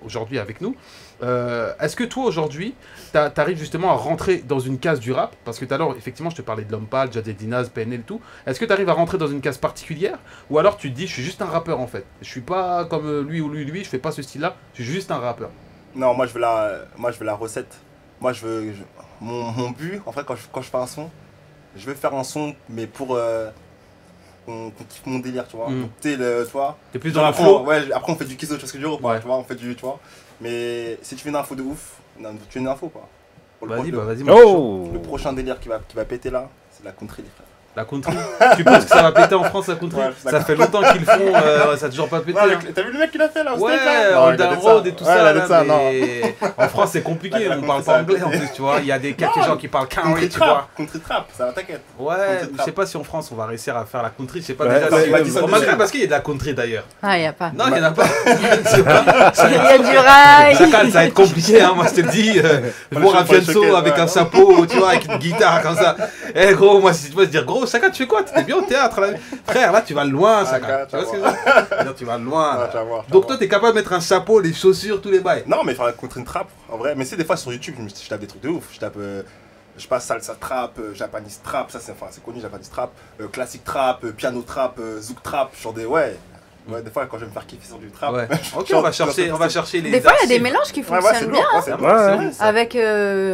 aujourd'hui avec nous. Est-ce que toi, aujourd'hui, t'arrives justement à rentrer dans une case du rap? Parce que tout à l'heure, effectivement, je te parlais de L'Homme Pâle, Jad El Dinaz, PNL et tout. Est-ce que tu arrives à rentrer dans une case particulière? Ou alors tu te dis, je suis juste un rappeur en fait. Je suis pas comme lui ou lui, je fais pas ce style-là, je suis juste un rappeur. Non, moi je veux la recette. Moi mon but, en fait, quand je fais un son, je veux faire un son, mais pour qu'on kiffe mon délire, tu vois. Donc, tu vois. T'es plus dans le flow. Ouais, après on fait du kizo, tu vois ce que je veux dire ou pas, Ouais. tu vois, on fait du, tu vois. Mais si tu veux une info de ouf, non, tu veux une info quoi. Vas-y, vas-y. Le prochain délire qui va péter là, c'est la country, les frères. La country. Tu penses que ça va péter en France, la country? Ouais, ça fait longtemps qu'ils le font, ça a toujours pas pété. Ouais, hein. t'as vu le mec qu'il a fait là au Ouais, steak, là? Under Road et tout ça, là, ça, mais en France c'est compliqué, La on parle country, pas ça anglais va en plus, tu vois, il y a quelques gens qui parlent Country country, tu vois. trap, ça va, t'inquiète. Ouais, Country je trap. sais pas si en France on va réussir à faire la country, je sais pas Ouais, déjà. ouais, si- ouais, dis ça Malgré déjà. parce qu'il y a de la country d'ailleurs. Ah, il n'y a pas. Non, il y en a pas. C'est pas- Il y a du rail. Chacal, ça va être compliqué, hein, moi je te le dis. Je vois un Faut le choquer, fianso avec ouais. un chapeau, tu vois, avec une guitare comme ça. Eh gros, moi si tu peux te dire, gros, Chacal, tu fais quoi? T'étais bien au théâtre là. Frère, là tu vas loin, Chacal. Tu vois ce que je veux dire? Tu vas loin. Ouais, là. tu vas voir, tu Donc vas toi, t'es capable de mettre un chapeau, les chaussures, tous les bails. Non, mais faire la country trap, en vrai. Mais c'est des fois sur YouTube, je tape des trucs de ouf. Je tape, je passe salsa trap, japanese trap, ça c'est connu, japanese trap, classique trap, piano trap, zouk trap, genre des. Ouais, des fois quand je vais me faire kiffer sur du trap. Ouais. Ok, Genre, on va chercher les. Des fois, il y a des archives. mélanges qui Ouais, ouais, fonctionnent c'est bien. lourd, ouais, c'est lourd, Ouais, c'est ouais. lourd, ça. Avec,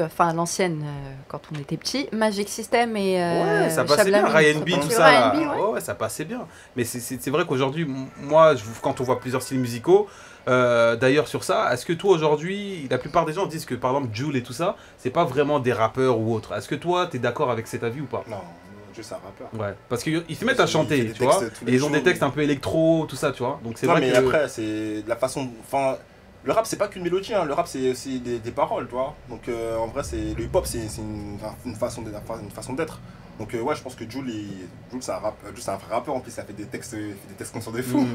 enfin, l'ancienne, quand on était petit, Magic System et Ouais, ça passait bien, Shablamine. Ryan B, Ça tout passait ça. bien, Là. R&B, ouais. Ouais, ça passait bien. Mais c'est vrai qu'aujourd'hui, moi, quand on voit plusieurs styles musicaux, d'ailleurs sur ça, est-ce que toi aujourd'hui, la plupart des gens disent que par exemple Jul et tout ça, c'est pas vraiment des rappeurs ou autre. Est-ce que toi, t'es d'accord avec cet avis ou pas? Non, juste un rappeur. Ouais, parce qu'ils se mettent à Il fait chanter, des tu vois, textes tous et les ils ont des jours. textes un peu électro, tout ça, tu vois. Donc c'est Non, vrai mais que. après, c'est de la façon. Enfin, le rap, c'est pas qu'une mélodie, hein. Le rap, c'est aussi des paroles, tu vois. Donc, en vrai, le hip-hop, c'est une façon d'être. Donc, ouais, je pense que Jul, c'est un vrai rappeur en plus. Ça fait des textes qu'on sort des fous.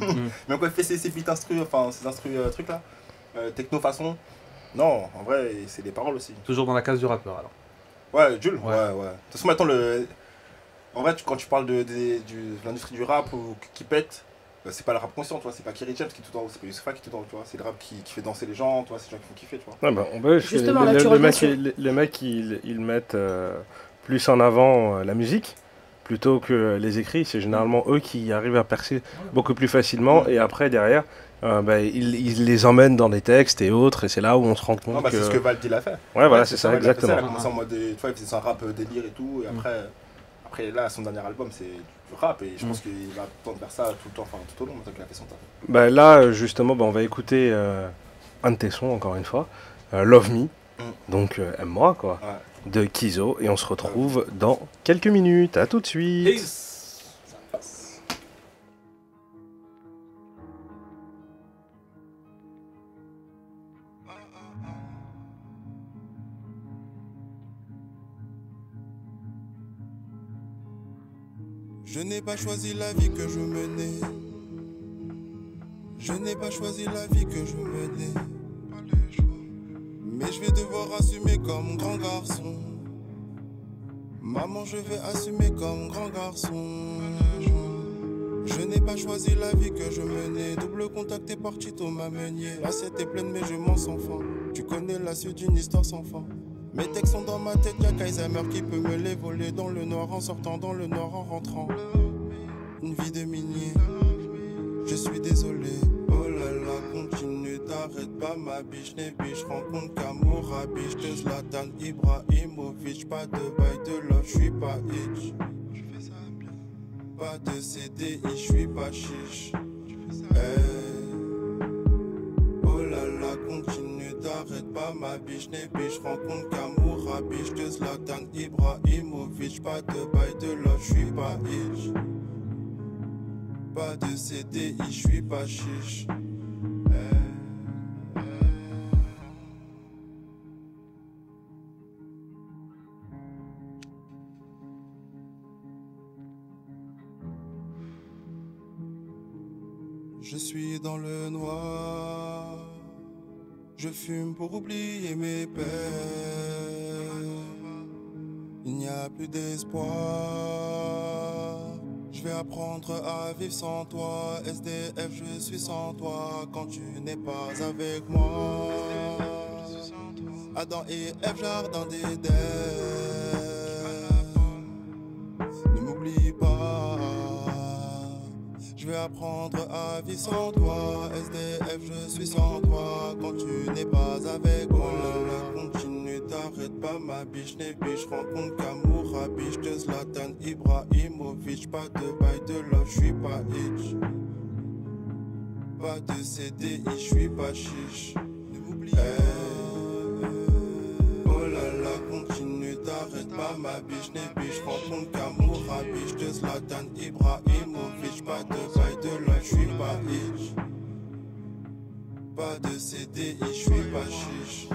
Mais quand il fait ses beats instru, enfin, ses instru trucs là, techno façon. Non, en vrai, c'est des paroles aussi. Toujours dans la case du rappeur alors. Ouais, Jul, Ouais. ouais. De toute façon, maintenant, en vrai, quand tu parles de l'industrie du rap ou qui pète, c'est pas le rap conscient, tu vois, c'est pas Kerry James qui est tout en haut, c'est pas Youssoupha qui est tout en haut, tu vois, c'est le rap qui fait danser les gens, tu vois, c'est les gens qui font kiffer, tu vois. Ouais, bah, bah, Justement, là, tu reviens sur- les mecs, ils mettent plus en avant la musique plutôt que les écrits. C'est généralement eux qui arrivent à percer beaucoup plus facilement. Et après, derrière, bah, ils les emmènent dans des textes et autres. Et c'est là où on se rend compte Non, bah, que... c'est ce que Valdi l'a fait. Ouais, voilà, c'est ça, Valdi a fait exactement. Il a commencé en mode, tu vois, il faisait son rap délire et tout, et après là, son dernier album, c'est du rap, et je pense qu'il va tendre vers ça tout le temps, enfin tout au long, maintenant qu'il a fait son taf. Bah, là, justement, bah, on va écouter un de tes sons, encore une fois, Love Me, donc Aime-moi, quoi, Ouais. de Kizo. Et on se retrouve dans quelques minutes. À tout de suite. Et Je n'ai pas choisi la vie que je menais. Je n'ai pas choisi la vie que je menais. Mais je vais devoir assumer comme grand garçon. Maman, je vais assumer comme grand garçon. Je n'ai pas choisi la vie que je menais. Double contact et parti Thomas Meunier. L'assiette est pleine mais je m'en sens fin. Tu connais la suite d'une histoire sans fin. Mes textes sont dans ma tête, y'a Kaisermer qui peut me les voler. Dans le noir en sortant, dans le noir en rentrant. Une vie de minier, je suis désolé. Oh là là, continue, t'arrêtes pas ma biche, les biches. Rencontre Kamoura, biche de Zlatan Ibrahimovic. Pas de bail de love, je suis pas itch. Je fais ça bien. Pas de CDI, je suis pas chiche. Oh là là, continue, t'arrêtes pas ma biche, les biches. Rencontre Kamoura, biche de Zlatan Ibrahimovic. Pas de bail de love, je suis pas itch. Pas de CDI, je suis pas chiche. Je suis dans le noir. Je fume pour oublier mes peines. Il n'y a plus d'espoir. Je vais apprendre à vivre sans toi. SDF, je suis sans toi. Quand tu n'es pas avec moi. Adam et Ève, jardin d'Éden. Ne m'oublie pas. Je vais apprendre à vivre sans toi. SDF, je suis sans toi. Quand tu n'es pas avec moi. Continue, t'arrête pas ma biche. N'es biche, rencontre Kamourabi. J'te Zlatan Ibrahimovic. Pas de bail de love, j'suis pas itch. Pas de CDI, j'suis pas chiche. Ne m'oublie pas. Oh là là, continue, t'arrête pas ma biche. N'es biche, rencontre Kamourabi. J'te Zlatan Ibrahimovic. Pas de bail de love, j'suis pas itch. Pas de CDI, j'suis pas chiche.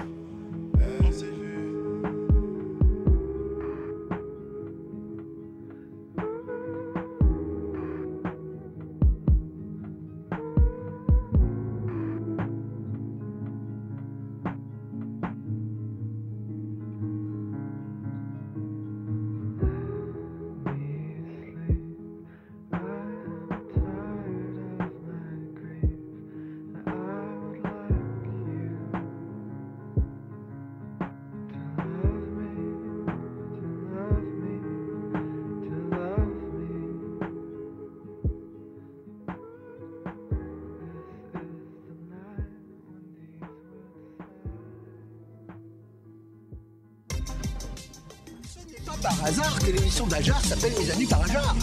Par hasard que l'émission d'Ajar s'appelle Mes Amis par Ajar.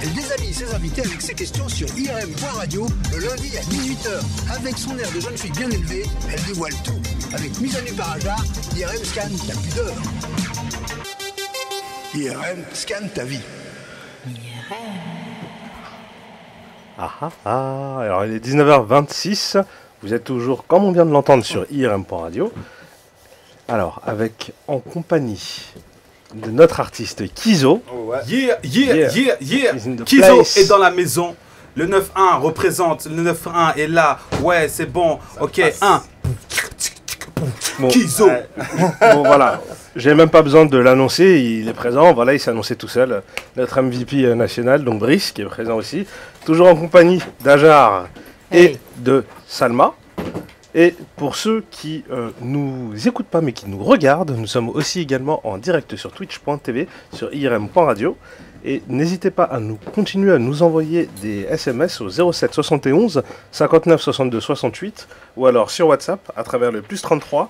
Elle déshabille ses invités avec ses questions sur IRM.radio le lundi à 18h. Avec son air de jeune fille bien élevée, elle dévoile tout. Avec Mes Amis par Ajar, IRM scanne ta pudeur. IRM scanne ta vie. Alors il est 19h26, vous êtes toujours, comme on vient de l'entendre, sur IRM.radio. Alors, avec en compagnie de notre artiste Kizo. Oh ouais. Yeah. He's in the Kizo place. est dans la maison. Le 9-1 représente. Le 9-1 est là. Ouais, c'est bon. Ok, passe. 1. Bon, Kizo. Ouais. bon, voilà, j'ai même pas besoin de l'annoncer, il est présent, voilà, il s'est annoncé tout seul. Notre MVP national, donc Brice, qui est présent aussi. Toujours en compagnie d'Ajar et Hey. de Salma. Et pour ceux qui nous écoutent pas mais qui nous regardent, nous sommes aussi également en direct sur twitch.tv, sur irm.radio. Et n'hésitez pas à nous continuer à nous envoyer des SMS au 07 71 59 62 68 ou alors sur WhatsApp à travers le +33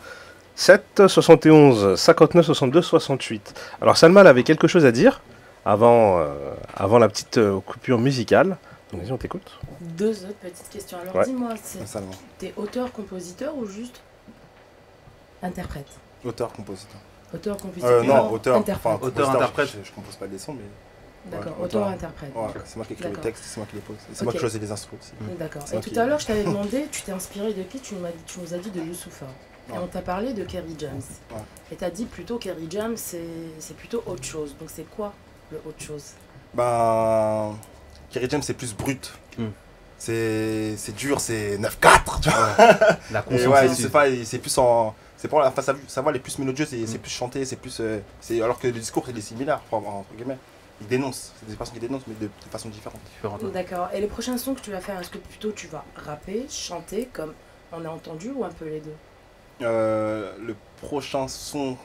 7 71 59 62 68. Alors Salma elle avait quelque chose à dire avant la petite coupure musicale. Donc vas-y, on t'écoute. Deux autres petites questions. Alors Ouais. dis-moi, Salement. t'es auteur, compositeur ou juste interprète? Auteur, compositeur. Auteur, compositeur. Non, auteur. Interprète. Enfin, Auteur, compositeur, interprète. Je compose pas des sons, mais. D'accord, ouais, auteur, auteur. interprète. Ouais, c'est moi qui écris le D'accord. texte, c'est moi qui les pose. C'est moi Ok. qui choisis les instruments aussi. D'accord. C'est Et moi tout qui- à l'heure, je t'avais demandé, tu t'es inspiré de qui? Tu nous as dit de Youssoupha. Et Ouais. on t'a parlé de Kerry James. Ouais. Et t'as dit plutôt Kerry James, c'est plutôt autre chose. Donc c'est quoi le autre chose? Ben. Kerry James, c'est plus brut. Hmm. C'est dur, c'est 9-4. Tu vois. La Et conscience ouais, est c'est pas, c'est plus en. C'est pour la face sa voix, elle est plus mélodieuse, c'est plus chanté, c'est plus. Alors que le discours, il est similaire, entre guillemets. Il dénonce, c'est des personnes qui dénoncent, mais de façon différente. différente. D'accord. Et les prochains sons que tu vas faire, est-ce que plutôt tu vas rapper, chanter, comme on a entendu, ou un peu les deux? Le prochain son.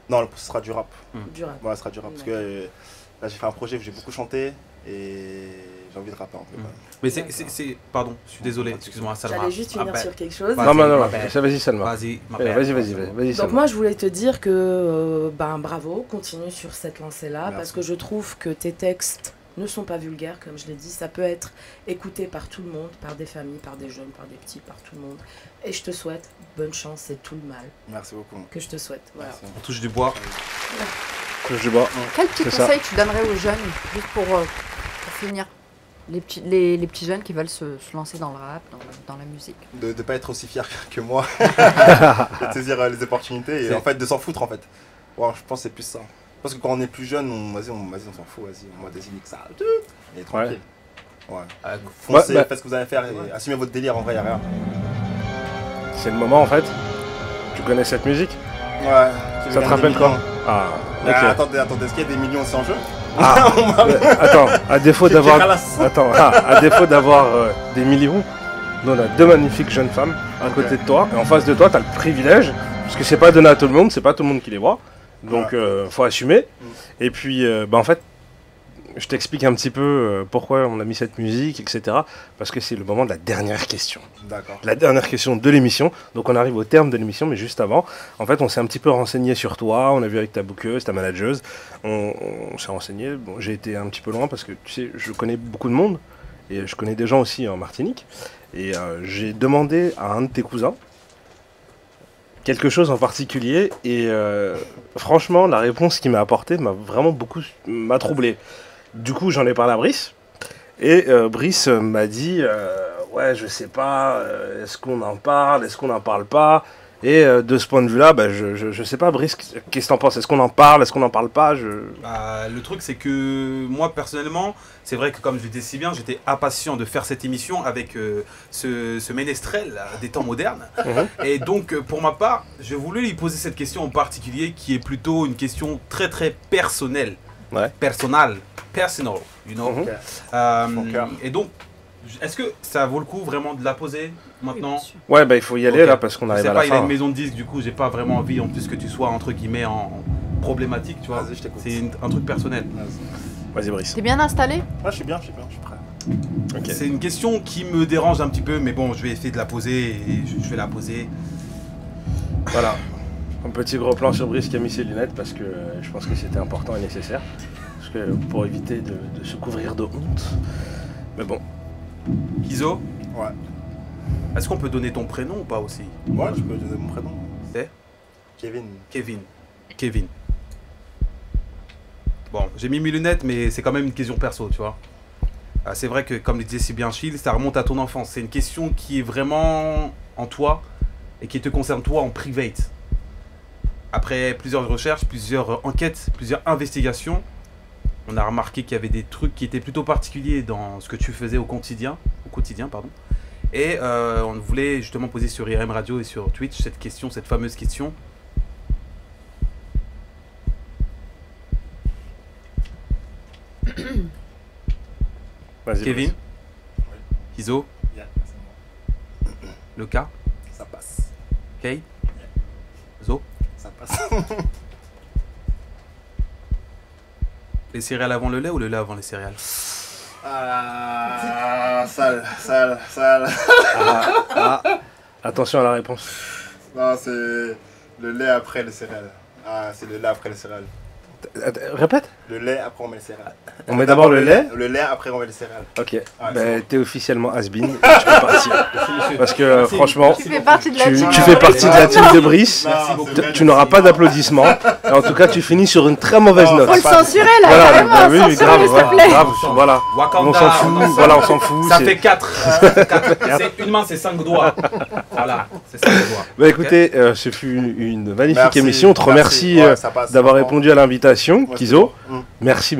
Non, ce sera du rap. Du rap. Ouais, ce sera du rap. Parce que là, j'ai fait un projet où j'ai beaucoup chanté et j'ai envie de rapper un peu. Mm. Ouais. Mais pardon, je suis désolé, excuse-moi, Salma. J'allais juste finir Ah, ben, sur quelque chose. Vas-y, Non, ma non, belle. vas-y Salma. Vas-y, ma Vas-y, belle. vas-y Donc Salma. moi je voulais te dire que bravo, continue sur cette lancée-là, Merci. parce que je trouve que tes textes ne sont pas vulgaires, comme je l'ai dit, ça peut être écouté par tout le monde, par des familles, par des jeunes, par des petits, par tout le monde. Et je te souhaite bonne chance, c'est tout le mal Merci beaucoup. que je te souhaite. Voilà. Merci. On touche du bois. Touche du bois. Quel petit C'est ça. conseil tu donnerais aux jeunes, juste pour finir, les petits jeunes qui veulent se lancer dans le rap, dans la musique? De ne pas être aussi fier que moi, de saisir les opportunités et C'est- en fait de s'en foutre en fait. Ouais, je pense que c'est plus ça. Parce que quand on est plus jeune, on s'en fout, vas-y, on va désigner que ça. Et tranquille. Ouais. Foncez, faites ce que vous allez faire et assumez votre délire, en vrai, y a rien. C'est le moment en fait. Tu connais cette musique? Ouais. Ça te rappelle quoi? Ah, ok. Attendez, est-ce qu'il y a des millions aussi en jeu? Attends, à défaut d'avoir des millions, nous on a 2 magnifiques jeunes femmes à côté de toi, et en face de toi, tu as le privilège, parce que c'est pas donné à tout le monde, c'est pas tout le monde qui les voit, donc faut assumer. Et puis, en fait, je t'explique un petit peu pourquoi on a mis cette musique, etc. Parce que c'est le moment de la dernière question. D'accord. La dernière question de l'émission. Donc on arrive au terme de l'émission, mais juste avant, en fait, on s'est un petit peu renseigné sur toi. On a vu avec ta bookeuse, ta manageuse. On s'est renseigné. Bon, j'ai été un petit peu loin parce que tu sais, je connais beaucoup de monde et je connais des gens aussi en Martinique. Et j'ai demandé à un de tes cousins quelque chose en particulier et franchement, la réponse qu'il m'a apportée m'a troublé. Du coup, j'en ai parlé à Brice, et Brice m'a dit ouais, je sais pas, est-ce qu'on en parle, est-ce qu'on n'en parle pas? Et de ce point de vue-là, je sais pas, Brice, qu'est-ce que t'en penses? Est-ce qu'on en parle, est-ce qu'on n'en parle pas? Le truc, c'est que moi, personnellement, c'est vrai que comme je le disais si bien, j'étais impatient de faire cette émission avec ce ménestrel des temps modernes. Et donc, pour ma part, j'ai voulu lui poser cette question en particulier, qui est plutôt une question très très personnelle. Personal, you know. Et donc, est-ce que ça vaut le coup vraiment de la poser maintenant? Ouais, il faut y aller là parce qu'on arrive à la fin. Il a une maison de disque, du coup, j'ai pas vraiment envie en plus que tu sois entre guillemets en problématique, tu vois. C'est un truc personnel. Vas-y, Brice. T'es bien installé? Ouais, je suis bien, je suis prêt. Okay. C'est une question qui me dérange un petit peu, mais bon, je vais essayer de la poser et je vais la poser. Voilà. Un petit gros plan sur Brice qui a mis ses lunettes parce que je pense que c'était important et nécessaire. Parce que pour éviter de se couvrir de honte. Mais bon. Kizo? Ouais. Est-ce qu'on peut donner ton prénom ou pas aussi? Ouais, je peux donner mon prénom. C'est Kevin. Kevin. Bon, j'ai mis mes lunettes, mais c'est quand même une question perso, tu vois. C'est vrai que, comme le disait si bien Chill, ça remonte à ton enfance. C'est une question qui est vraiment en toi et qui te concerne toi en private. Après plusieurs recherches, plusieurs enquêtes, plusieurs investigations, on a remarqué qu'il y avait des trucs qui étaient plutôt particuliers dans ce que tu faisais au quotidien. Et on voulait justement poser sur IRM Radio et sur Twitch cette fameuse question. Kevin, Kizo, le cas, ça passe. Kay, Zo, ça passe. Les céréales avant le lait ou le lait avant les céréales? Sale. Attention à la réponse. Non, c'est le lait après les céréales. C'est le lait après les céréales. Répète. Le lait, après on met les céréales. On met d'abord le lait. Le lait, après on met les céréales. Ok. T'es officiellement has-been. Tu peux partir. Parce que franchement, tu fais partie de la team. Tu fais partie de la team de Brice. Tu n'auras pas d'applaudissements. En tout cas, tu finis sur une très mauvaise note. Faut le censurer là. Voilà. Oui, grave. Voilà. On s'en fout. Voilà, on s'en fout. Ça fait 4. Une main, c'est 5 doigts. Voilà. C'est 5 doigts. Bah écoutez, ce fut une magnifique émission. On te remercie d'avoir répondu à l'invitation. Kizo, merci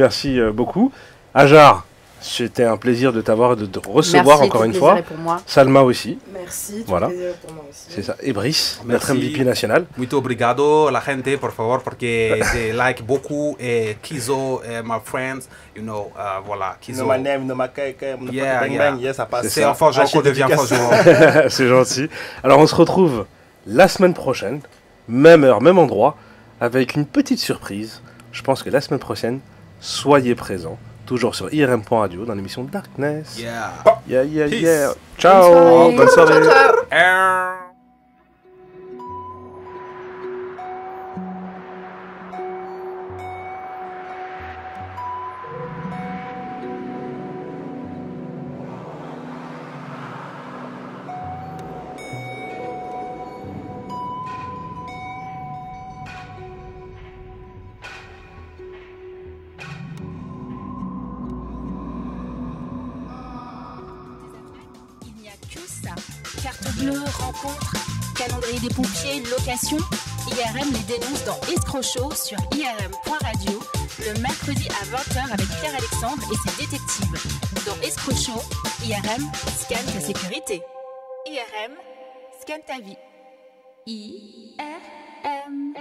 beaucoup. Ajar, c'était un plaisir de t'avoir, de te recevoir encore une fois. Salma aussi. Merci, voilà. Plaisir pour moi aussi. C'est ça. Et Brice, notre MVP national. Muito obrigado, la gente, por favor, porque je like beaucoup et Kizo, my friends, you know, voilà, Kizo. No my name, no my cake, yeah, ça passe. C'est un forgeron qu'on devient forgeron. C'est gentil. Alors on se retrouve la semaine prochaine, même heure, même endroit, avec une petite surprise. Je pense que la semaine prochaine, soyez présents, toujours sur IRM.radio dans l'émission Darkness. Yeah. Ciao, bonne soirée. Carte bleue, rencontre, calendrier des pompiers, location. IRM les dénonce dans Escroc Show sur IRM.radio le mercredi à 20h avec Pierre-Alexandre et ses détectives. Dans Escroc Show, IRM scanne ta sécurité. IRM scanne ta vie. IRM.